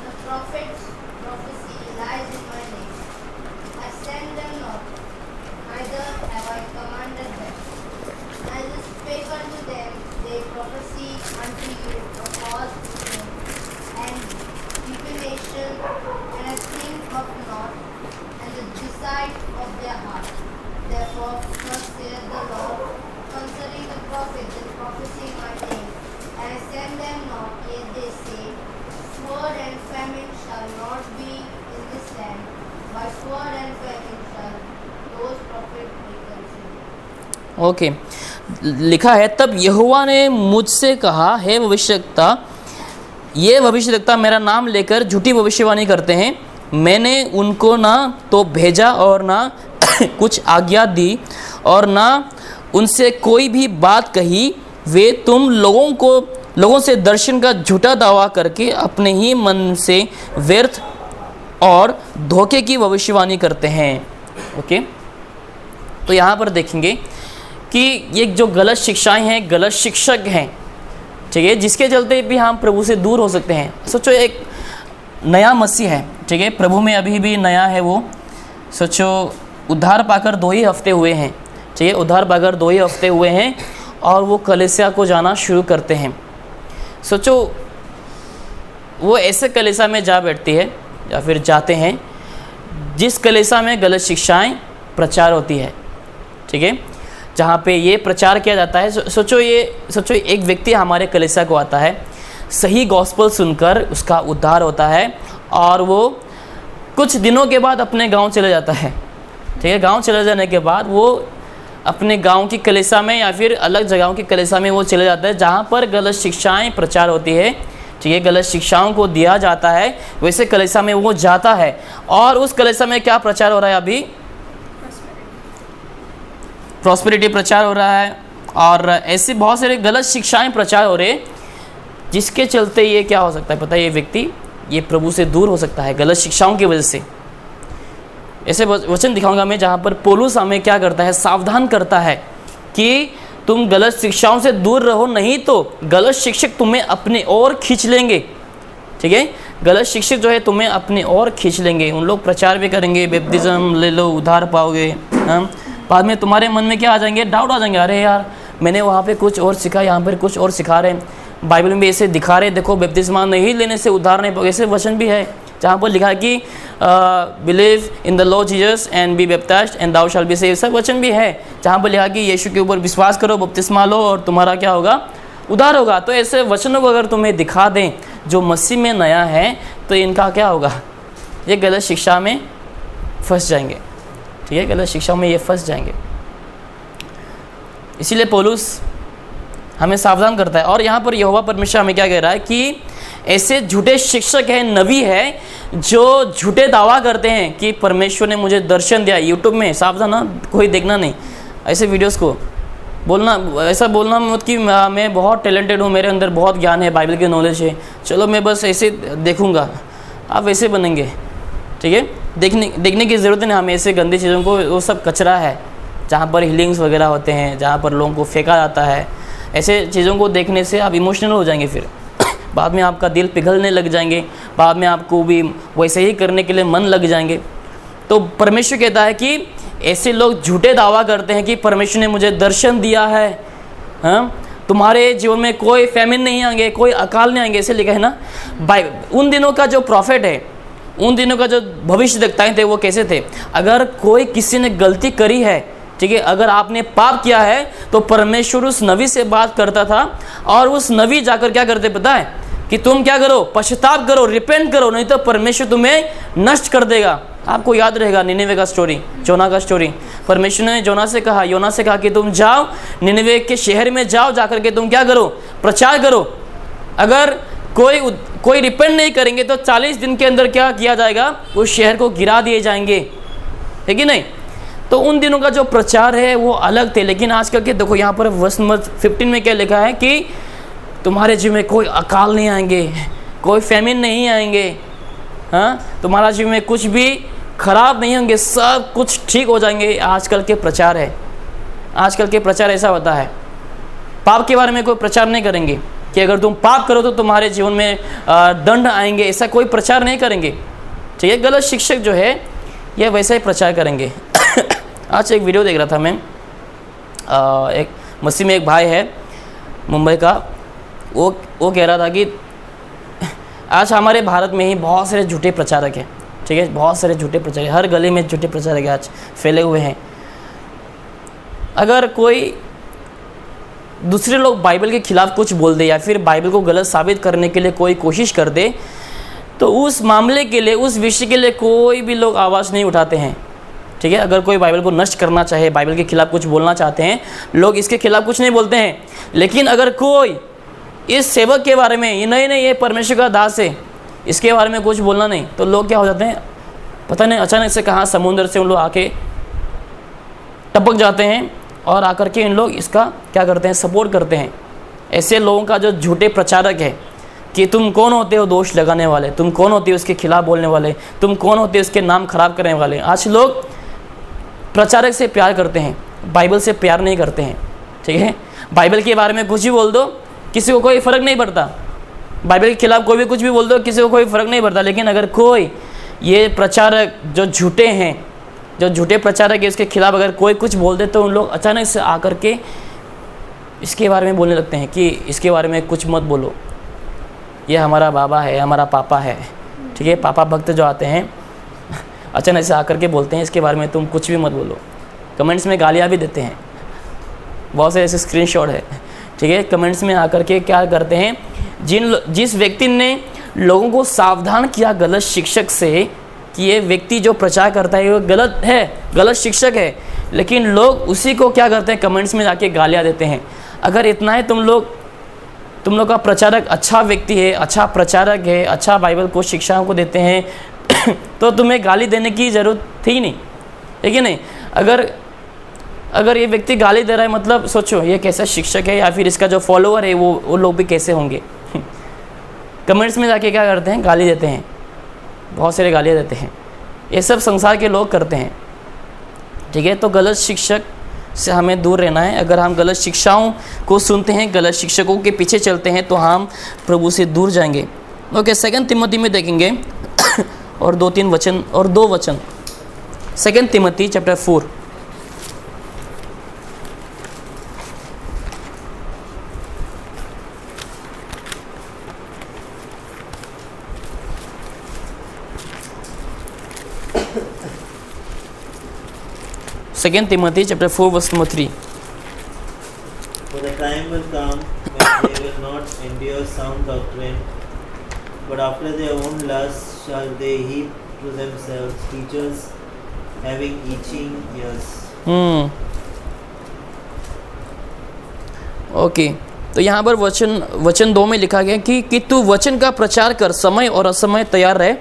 Speaker 3: the prophets prophesy lies in my name. I send them not, neither have I commanded them. Neither spake unto them, they prophesy unto you a false thing, and divination, and a thing of naught, and the deceit of their heart. Therefore, thus saith the Lord concerning the prophets that prophesy in my name, and I send them not, yet they say, sword and famine shall not be in this land, by sword and famine shall those prophets be consumed.
Speaker 1: Okay, लिखा है, तब यहोवा ने मुझसे कहा, हे भविष्यवक्ता, ये भविष्यवक्ता मेरा नाम लेकर झूठी भविष्यवाणी करते हैं। मैंने उनको ना तो भेजा और ना कुछ आज्ञा दी और ना उनसे कोई भी बात कही। वे तुम लोगों से दर्शन का झूठा दावा करके अपने ही मन से व्यर्थ और धोखे की भविष्यवाणी करते हैं। ओके, तो यहाँ पर देखेंगे कि ये जो गलत शिक्षाएं हैं, गलत शिक्षक हैं, ठीक है, जिसके चलते भी हम प्रभु से दूर हो सकते हैं। सोचो, एक नया मसीह है, ठीक है, प्रभु में अभी भी नया है वो। सोचो, उद्धार पाकर 2 ही हफ्ते हुए हैं, ठीक है, उद्धार पाकर 2 ही हफ्ते हुए हैं और वो कलीसिया को जाना शुरू करते हैं। सोचो, वो ऐसे कलीसिया में जा बैठती है या फिर जाते हैं जिस कलीसिया में गलत शिक्षाएं प्रचार होती है, ठीक है, जहाँ पे ये प्रचार किया जाता है। सोचो एक व्यक्ति हमारे कलीसिया को आता है, सही गॉस्पेल सुनकर उसका उद्धार होता है और वो कुछ दिनों के बाद अपने गांव चले जाता है। ठीक है, गांव चले जाने के बाद वो अपने गांव की कलीसिया में या फिर अलग जगहों की कलीसिया में वो चले जाता है जहाँ पर गलत शिक्षाएं प्रचार होती है। ठीक है, गलत शिक्षाओं को दिया जाता है, वैसे कलीसिया में वो जाता है और उस कलीसिया में क्या प्रचार हो रहा है? अभी प्रॉस्पेरिटी प्रचार हो रहा है और ऐसे बहुत सारे गलत शिक्षाएं प्रचार हो रहे हैं, जिसके चलते ये क्या हो सकता है पता है, ये व्यक्ति ये प्रभु से दूर हो सकता है गलत शिक्षाओं की वजह से। ऐसे वचन दिखाऊंगा मैं जहाँ पर पौलुस हमें क्या करता है, सावधान करता है कि तुम गलत शिक्षाओं से दूर रहो, नहीं तो गलत शिक्षक तुम्हें अपने ओर खींच लेंगे। ठीक है। गलत शिक्षक जो है तुम्हें अपने और खींच लेंगे, उन लोग प्रचार भी करेंगे, बैप्टिज्म ले लो उधार पाओगे, हाँ। बाद में तुम्हारे मन में क्या आ जाएंगे, डाउट आ जाएंगे, अरे यार मैंने वहाँ पे कुछ और सीखा, यहाँ पर कुछ और सिखा रहे हैं, बाइबल में ऐसे दिखा रहे, देखो बैप्टिज्मा नहीं लेने से उधार नहीं पाओगे। ऐसे वचन भी है जहाँ पर लिखा है कि believe in the Lord Jesus and be baptised and thou shall be saved. सब वचन भी है जहाँ पर लिखा कि यीशु के ऊपर विश्वास करो, बपतिस्मा लो और तुम्हारा क्या होगा, उधार होगा। तो ऐसे वचनों को अगर तुम्हें दिखा दें जो मसीह में नया है, तो इनका क्या होगा, ये गलत शिक्षा में फंस जाएंगे, ठीक है, गलत शिक्षा में ये फंस जाएंगे। इसीलिए पौलुस हमें सावधान करता है। और यहाँ पर यहोवा परमेश्वर हमें क्या कह रहा है कि ऐसे झूठे शिक्षक हैं, नबी है, जो झूठे दावा करते हैं कि परमेश्वर ने मुझे दर्शन दिया। यूट्यूब में सावधान ना, कोई देखना नहीं ऐसे वीडियोस को, बोलना ऐसा बोलना मत कि मैं बहुत टैलेंटेड हूँ, मेरे अंदर बहुत ज्ञान है, बाइबल की नॉलेज है, चलो मैं बस ऐसे देखूँगा, आप वैसे बनेंगे, ठीक है। देखने की ज़रूरत नहीं हमें ऐसे गंदी चीज़ों को, वो सब कचरा है जहाँ पर हीलिंग्स वगैरह होते हैं, जहाँ पर लोगों को फेंका जाता है। ऐसे चीज़ों को देखने से आप इमोशनल हो जाएंगे, फिर बाद में आपका दिल पिघलने लग जाएंगे, बाद में आपको भी वैसे ही करने के लिए मन लग जाएंगे। तो परमेश्वर कहता है कि ऐसे लोग झूठे दावा करते हैं कि परमेश्वर ने मुझे दर्शन दिया है, हाँ, तुम्हारे जीवन में कोई फैमिन नहीं आएंगे, कोई अकाल नहीं आएंगे, ऐसे लिखा है ना। उन दिनों का जो प्रॉफिट है, उन दिनों का जो भविष्यद्वक्ताएं थे वो कैसे थे, अगर कोई किसी ने गलती करी है, ठीक है, अगर आपने पाप किया है तो परमेश्वर उस नबी से बात करता था और उस नबी जाकर क्या करते पता है कि तुम क्या करो, पश्चाताप करो, रिपेंट करो, नहीं तो परमेश्वर तुम्हें नष्ट कर देगा। आपको याद रहेगा निनिवे का स्टोरी, जोना का स्टोरी। परमेश्वर ने योना से कहा कि तुम जाओ निनिवे के शहर में जाओ, जाकर के तुम क्या करो, प्रचार करो। अगर कोई रिपेंट नहीं करेंगे तो 40 दिन के अंदर क्या किया जाएगा, उस शहर को गिरा दिए जाएंगे, है कि नहीं। तो उन दिनों का जो प्रचार है वो अलग थे। लेकिन आजकल के देखो यहाँ पर वर्ष नंबर 15 में क्या लिखा है कि तुम्हारे जीवन में कोई अकाल नहीं आएंगे, कोई फैमिन नहीं आएंगे, हाँ, तुम्हारा जीवन में कुछ भी खराब नहीं होंगे, सब कुछ ठीक हो जाएंगे। आजकल के प्रचार है, आजकल के प्रचार ऐसा होता है। पाप के बारे में कोई प्रचार नहीं करेंगे कि अगर तुम पाप करो तो तुम्हारे जीवन में दंड आएंगे, ऐसा कोई प्रचार नहीं करेंगे, ठीक है। गलत शिक्षक जो है ये वैसा ही प्रचार करेंगे। आज एक वीडियो देख रहा था मैं, एक मसीह में एक भाई है मुंबई का, वो कह रहा था कि आज हमारे भारत में ही बहुत सारे झूठे प्रचारक हैं, ठीक है, बहुत सारे झूठे प्रचारक, हर गली में झूठे प्रचारक आज फैले हुए हैं। अगर कोई दूसरे लोग बाइबल के खिलाफ कुछ बोल दे या फिर बाइबल को गलत साबित करने के लिए कोई कोशिश कर दे, तो उस मामले के लिए, उस विषय के लिए कोई भी लोग आवाज़ नहीं उठाते हैं, ठीक है। अगर कोई बाइबल को नष्ट करना चाहे, बाइबल के खिलाफ कुछ बोलना चाहते हैं, लोग इसके खिलाफ कुछ नहीं बोलते हैं। लेकिन अगर कोई इस सेवक के बारे में, ये नहीं ये परमेश्वर का दास है, इसके बारे में कुछ बोलना नहीं, तो लोग क्या हो जाते हैं, पता नहीं अचानक से कहाँ समुद्र से उन लोग आके टपक जाते हैं और आकर के इन लोग इसका क्या करते हैं, सपोर्ट करते हैं। ऐसे लोगों का जो झूठे प्रचारक है कि तुम कौन होते हो दोष लगाने वाले, तुम कौन होते हो उसके खिलाफ बोलने वाले, तुम कौन होते हो उसके नाम खराब करने वाले। आज लोग प्रचारक से प्यार करते हैं, बाइबल से प्यार नहीं करते हैं, ठीक है। बाइबल के बारे में कुछ भी बोल दो, किसी को कोई फ़र्क नहीं पड़ता। बाइबल के खिलाफ कोई भी कुछ भी बोल दो, किसी को कोई फ़र्क नहीं पड़ता। लेकिन अगर कोई ये प्रचारक जो झूठे हैं, जो झूठे प्रचारक है, इसके खिलाफ अगर कोई कुछ बोल दे तो उन लोग अचानक से आकर के इसके बारे में बोलने लगते हैं कि इसके बारे में कुछ मत बोलो, ये हमारा बाबा है, हमारा पापा है, ठीक है। पापा भक्त जो आते हैं अचानक से आकर के बोलते हैं इसके बारे में तुम कुछ भी मत बोलो। कमेंट्स में गालियाँ भी देते हैं, बहुत से ऐसे स्क्रीनशॉट है, ठीक है। कमेंट्स में आकर के क्या करते हैं, जिस व्यक्ति ने लोगों को सावधान किया गलत शिक्षक से कि ये व्यक्ति जो प्रचार करता है वो गलत है, गलत शिक्षक है, लेकिन लोग उसी को क्या करते हैं, कमेंट्स में जाके गालियाँ देते हैं। अगर इतना है तुम लोग का प्रचारक अच्छा व्यक्ति है, अच्छा प्रचारक है, अच्छा बाइबल को शिक्षाओं को देते हैं तो तुम्हें गाली देने की ज़रूरत थी नहीं, है कि नहीं। अगर ये व्यक्ति गाली दे रहा है, मतलब सोचो ये कैसा शिक्षक है, या फिर इसका जो फॉलोअर है वो लोग भी कैसे होंगे। कमेंट्स में जाके क्या करते हैं, गाली देते हैं, बहुत सारे गालियाँ देते हैं। ये सब संसार के लोग करते हैं, ठीक है। तो गलत शिक्षक से हमें दूर रहना है। अगर हम गलत शिक्षाओं को सुनते हैं, गलत शिक्षकों के पीछे चलते हैं, तो हम प्रभु से दूर जाएंगे। ओके, 2 तिमोथी में देखेंगे और 2-3 वचन और 2 वचन। 2 Timothy chapter 4। Second Timothy chapter 4 verse number 3.
Speaker 4: For the time will come when they will not endure sound doctrine, but after their own lusts shall they heap to themselves teachers having itching ears.
Speaker 1: Okay, तो यहाँ पर वचन 2 में लिखा गया कि तू वचन का प्रचार कर, समय और असमय तैयार रहे,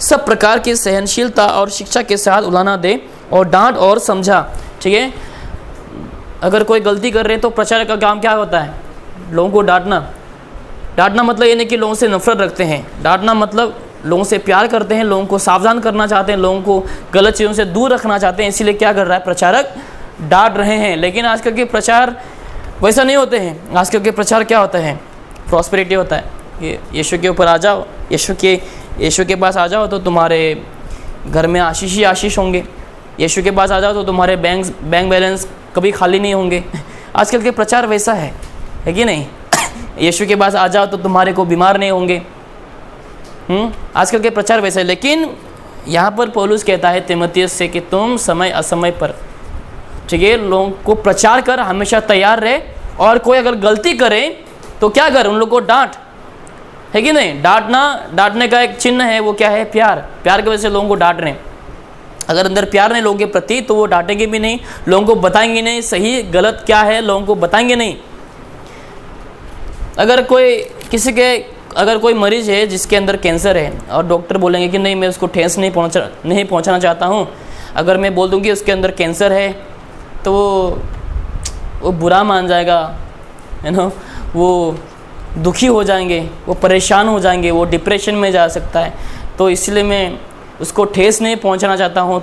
Speaker 1: सब प्रकार की सहनशीलता और शिक्षा के साथ उलाना दे और डांट और समझा। ठीक है, अगर कोई गलती कर रहे हैं तो प्रचार का काम क्या होता है? लोगों को डांटना मतलब ये नहीं कि लोगों से नफरत रखते हैं। डांटना मतलब लोगों से प्यार करते हैं, लोगों को सावधान करना चाहते हैं, लोगों को गलत चीज़ों से दूर रखना चाहते हैं। इसीलिए क्या कर रहा है? प्रचारक डांट रहे हैं। लेकिन आजकल के प्रचार वैसा नहीं होते हैं। आजकल के प्रचार क्या होता है? प्रॉस्पेरिटी होता है। ये यीशु के ऊपर आ जाओ, यीशु के पास आ जाओ तो तुम्हारे घर में आशीष ही आशीष होंगे। यीशु के पास आ जाओ तो तुम्हारे बैंक बैलेंस कभी खाली नहीं होंगे। आजकल के प्रचार वैसा है कि नहीं? यीशु के पास आ जाओ तो तुम्हारे को बीमार नहीं होंगे। आजकल के प्रचार वैसा है। लेकिन यहाँ पर पौलुस कहता है तीमुथियुस से कि तुम समय असमय पर, ठीक है, लोगों को प्रचार कर, हमेशा तैयार रहे। और कोई अगर गलती करे तो क्या कर? उन लोग को डांट, है कि नहीं? डांटने का एक चिन्ह है, वो क्या है? प्यार की वजह से लोगों को डांट रहे हैं। अगर अंदर प्यार नहीं लोगों के प्रति तो वो डांटेंगे भी नहीं, लोगों को बताएंगे नहीं सही गलत क्या है, लोगों को बताएंगे नहीं। अगर कोई मरीज है जिसके अंदर कैंसर है और डॉक्टर बोलेंगे कि नहीं मैं उसको ठेस नहीं पहुंचाना चाहता हूं, अगर मैं बोल दूंगी उसके अंदर कैंसर है तो वो बुरा मान जाएगा, वो दुखी हो जाएंगे, वो परेशान हो जाएंगे, वो डिप्रेशन में जा सकता है। तो इसलिए मैं उसको ठेस नहीं पहुंचाना चाहता हूं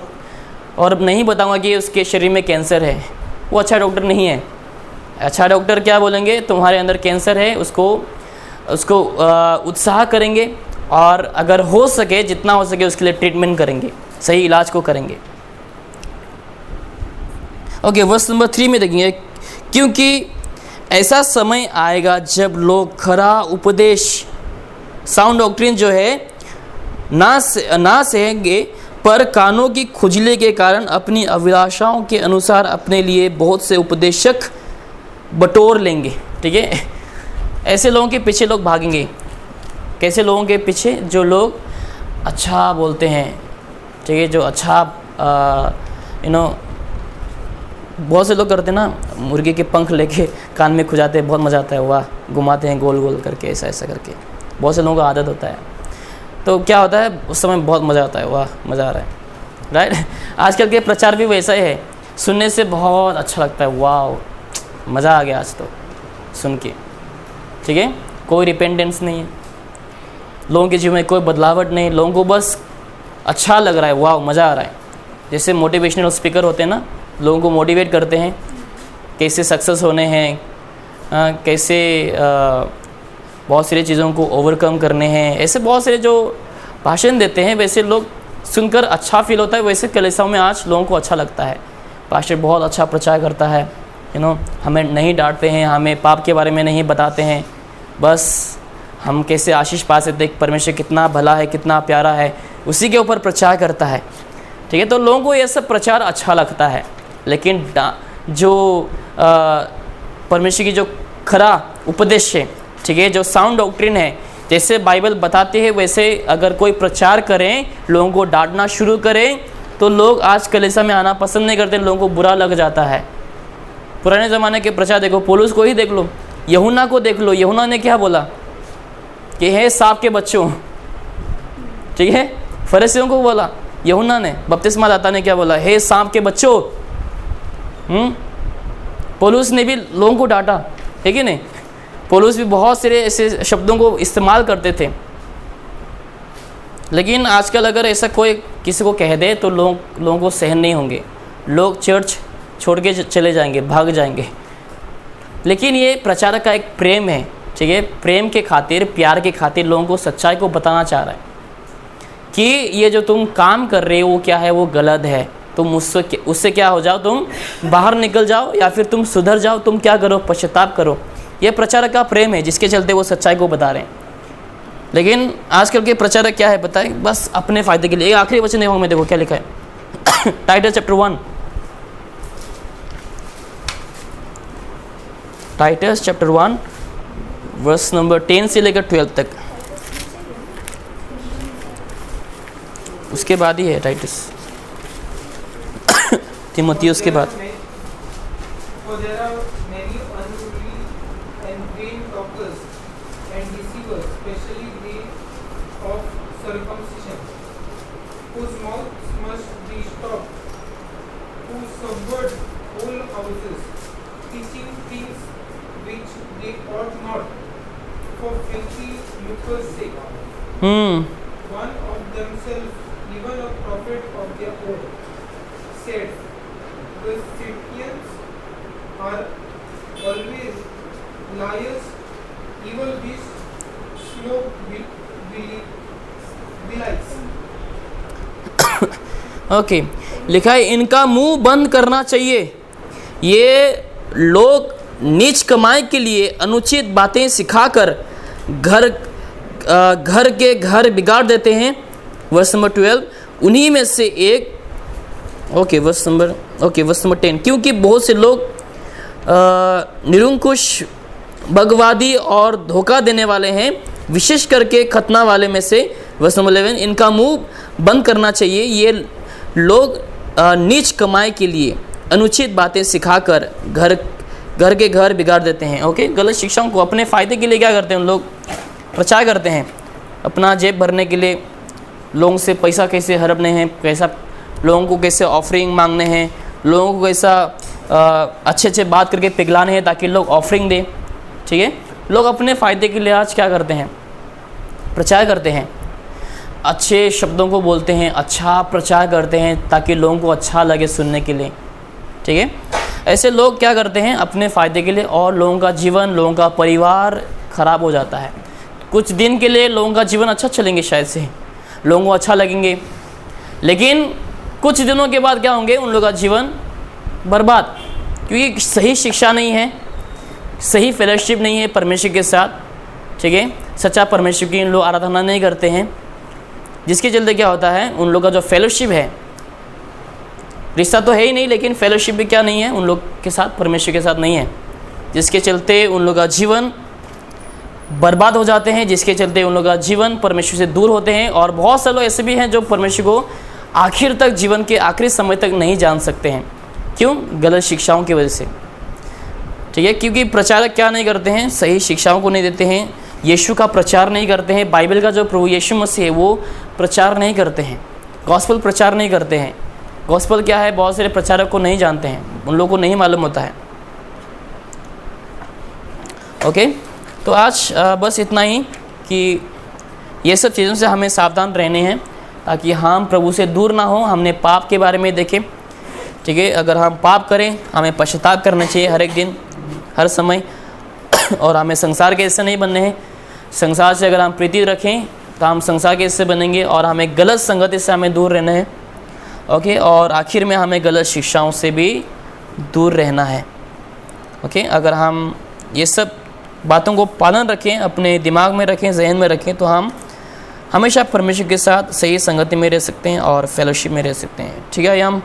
Speaker 1: और नहीं बताऊंगा कि उसके शरीर में कैंसर है। वो अच्छा डॉक्टर नहीं है। अच्छा डॉक्टर क्या बोलेंगे? तुम्हारे अंदर कैंसर है, उसको उत्साह करेंगे और अगर हो सके, जितना हो सके उसके लिए ट्रीटमेंट करेंगे, सही इलाज को करेंगे। ओके, वर्स नंबर 3 में देखेंगे, क्योंकि ऐसा समय आएगा जब लोग खरा उपदेश, साउंड डॉक्ट्रिन जो है ना सहेंगे, पर कानों की खुजली के कारण अपनी अभिलाषाओं के अनुसार अपने लिए बहुत से उपदेशक बटोर लेंगे। ठीक है, ऐसे लोगों के पीछे लोग भागेंगे। कैसे लोगों के पीछे? जो लोग अच्छा बोलते हैं, ठीक है, जो अच्छा बहुत से लोग करते हैं ना, मुर्गे के पंख लेके कान में खुजाते हैं, बहुत मज़ा आता है, वाह, घुमाते हैं गोल गोल करके, ऐसा करके। बहुत से लोगों का आदत होता है। तो क्या होता है उस समय? बहुत मज़ा आता है, वाह मज़ा आ रहा है, राइट। आजकल के प्रचार भी वैसा ही है, सुनने से बहुत अच्छा लगता है, वाह मज़ा आ गया आज तो सुन के। ठीक है, कोई रिपेंटेंस नहीं है, लोगों के जीवन में कोई बदलावट नहीं, लोगों को बस अच्छा लग रहा है, वाह मज़ा आ रहा है। जैसे मोटिवेशनल स्पीकर होते हैं ना, लोगों को मोटिवेट करते हैं कैसे सक्सेस होने हैं, कैसे बहुत सारी चीज़ों को ओवरकम करने हैं, ऐसे बहुत सारे जो भाषण देते हैं, वैसे लोग सुनकर अच्छा फील होता है। वैसे कलीसियाओं में आज लोगों को अच्छा लगता है, पास्टर बहुत अच्छा प्रचार करता है, हमें नहीं डांटते हैं, हमें पाप के बारे में नहीं बताते हैं, बस हम कैसे आशीष पा सकते हैं, परमेश्वर कितना भला है, कितना प्यारा है, उसी के ऊपर प्रचार करता है। ठीक है, तो लोगों को ये सब प्रचार अच्छा लगता है। लेकिन जो परमेश्वर की जो खरा उपदेश है, ठीक है, जो साउंड डॉक्ट्रिन है, जैसे बाइबल बताते हैं वैसे अगर कोई प्रचार करें, लोगों को डांटना शुरू करें, तो लोग आज कलीसिया में आना पसंद नहीं करते, लोगों को बुरा लग जाता है। पुराने ज़माने के प्रचार देखो, पौलुस को ही देख लो, यूहन्ना को देख लो, यूहन्ना ने क्या बोला कि हे सांप के बच्चों, ठीक है, फरीसियों को बोला यूहन्ना ने, बपतिस्मा दाता ने क्या बोला? हे सांप के बच्चों। पौलुस ने भी लोगों को डांटा, है कि नहीं? पौलुस भी बहुत सारे ऐसे शब्दों को इस्तेमाल करते थे। लेकिन आजकल अगर ऐसा कोई किसी को कह दे तो लोगों को सहन नहीं होंगे, लोग चर्च छोड़ के चले जाएंगे, भाग जाएंगे। लेकिन ये प्रचारक का एक प्रेम है, ठीक है, प्रेम के खातिर, प्यार के खातिर लोगों को सच्चाई को बताना चाह रहा है कि ये जो तुम काम कर रहे हो वो क्या है, वो गलत है। तुम उससे क्या हो जाओ, तुम बाहर निकल जाओ या फिर तुम सुधर जाओ, तुम क्या करो, पश्चाताप करो। ये प्रचारक का प्रेम है जिसके चलते वो सच्चाई को बता रहे हैं। लेकिन आजकल के प्रचारक क्या है बताए, बस अपने फ़ायदे के लिए। एक आखिरी वचन देखो, मैं देखो क्या लिखा है Titus chapter 1, Titus chapter 1 verse number 10 से लेकर 12 तक, उसके बाद ही है टाइटस, तिमोथी उसके बाद।
Speaker 5: For there are many unruly and vain talkers and deceivers, especially they of circumcision, whose mouths must be stopped, who subvert whole houses, teaching things which they ought not, for filthy lucre's sake. One of themselves, even a prophet of their own, said, the Scythians are always liars, evil beasts, slow delights.
Speaker 1: Okay, लिखा है इनका मुंह बंद करना चाहिए। ये लोग नीच कमाई के लिए अनुचित बातें सिखाकर घर के घर बिगाड़ देते हैं। वर्स नंबर 12, उन्हीं में से एक, वर्स नंबर 10, क्योंकि बहुत से लोग निरंकुश, भगवादी और धोखा देने वाले हैं, विशेष करके खतना वाले में से। वर्स नंबर 11, इनका मुंह बंद करना चाहिए। ये लोग नीच कमाई के लिए अनुचित बातें सिखाकर घर के घर बिगाड़ देते हैं। ओके, गलत शिक्षाओं को अपने फ़ायदे के लिए क्या करते हैं उन लोग, प्रचार करते हैं, अपना जेब भरने के लिए, लोगों से पैसा कैसे हड़पने हैं, कैसा लोगों को कैसे ऑफरिंग मांगने हैं, लोगों को कैसा अच्छे बात करके पिघलाने हैं ताकि लोग ऑफरिंग दें। ठीक है, लोग अपने फ़ायदे के लिए आज क्या करते हैं, प्रचार करते हैं, अच्छे शब्दों को बोलते हैं, अच्छा प्रचार करते हैं ताकि लोगों को अच्छा लगे सुनने के लिए। ठीक है, ऐसे लोग क्या करते हैं अपने फ़ायदे के लिए, और लोगों का जीवन, लोगों का परिवार ख़राब हो जाता है। कुछ दिन के लिए लोगों का जीवन अच्छा चलेंगे, शायद से लोगों को अच्छा लगेंगे, लेकिन कुछ दिनों के बाद क्या होंगे, उन लोगों का जीवन बर्बाद, क्योंकि सही शिक्षा नहीं है, सही फेलोशिप नहीं है परमेश्वर के साथ। ठीक है, सच्चा परमेश्वर की इन लोग आराधना नहीं करते हैं, जिसके चलते क्या होता है, उन लोगों का जो फेलोशिप है, रिश्ता तो है ही नहीं, लेकिन फेलोशिप भी क्या नहीं है उन लोग के साथ, परमेश्वर के साथ नहीं है, जिसके चलते उन लोगों का जीवन बर्बाद हो जाते हैं, जिसके चलते उन लोगों का जीवन परमेश्वर से दूर होते हैं। और बहुत से लोग ऐसे भी हैं जो परमेश्वर को आखिर तक, जीवन के आखिरी समय तक नहीं जान सकते हैं। क्यों? गलत शिक्षाओं की वजह से। ठीक है, क्योंकि प्रचारक क्या नहीं करते हैं, सही शिक्षाओं को नहीं देते हैं, यीशु का प्रचार नहीं करते हैं, बाइबल का जो प्रभु यीशु मसीह है वो प्रचार नहीं करते हैं, गॉस्पल प्रचार नहीं करते हैं। गॉस्पल क्या है, बहुत सारे प्रचारक को नहीं जानते हैं, उन लोगों को नहीं मालूम होता है। ओके, तो आज बस इतना ही कि ये सब चीज़ों से हमें सावधान रहने हैं ताकि हम प्रभु से दूर ना हो। हमने पाप के बारे में देखे, ठीक है, अगर हम पाप करें हमें पश्चाताप करना चाहिए हर एक दिन, हर समय, और हमें संसार के हिस्से नहीं बनने हैं। संसार से अगर हम प्रीति रखें तो हम संसार के हिस्से बनेंगे, और हमें गलत संगति से हमें दूर रहना है। ओके, और आखिर में हमें गलत शिक्षाओं से भी दूर रहना है। ओके, अगर हम ये सब बातों को पालन रखें, अपने दिमाग में रखें, जहन में रखें, तो हम हमेशा परमेश्वर के साथ सही संगति में रह सकते हैं और फेलोशिप में रह सकते हैं। ठीक है, हम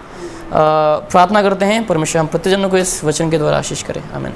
Speaker 1: प्रार्थना करते हैं, परमेश्वर हम प्रतिजनों को इस वचन के द्वारा आशीष करें। आमीन।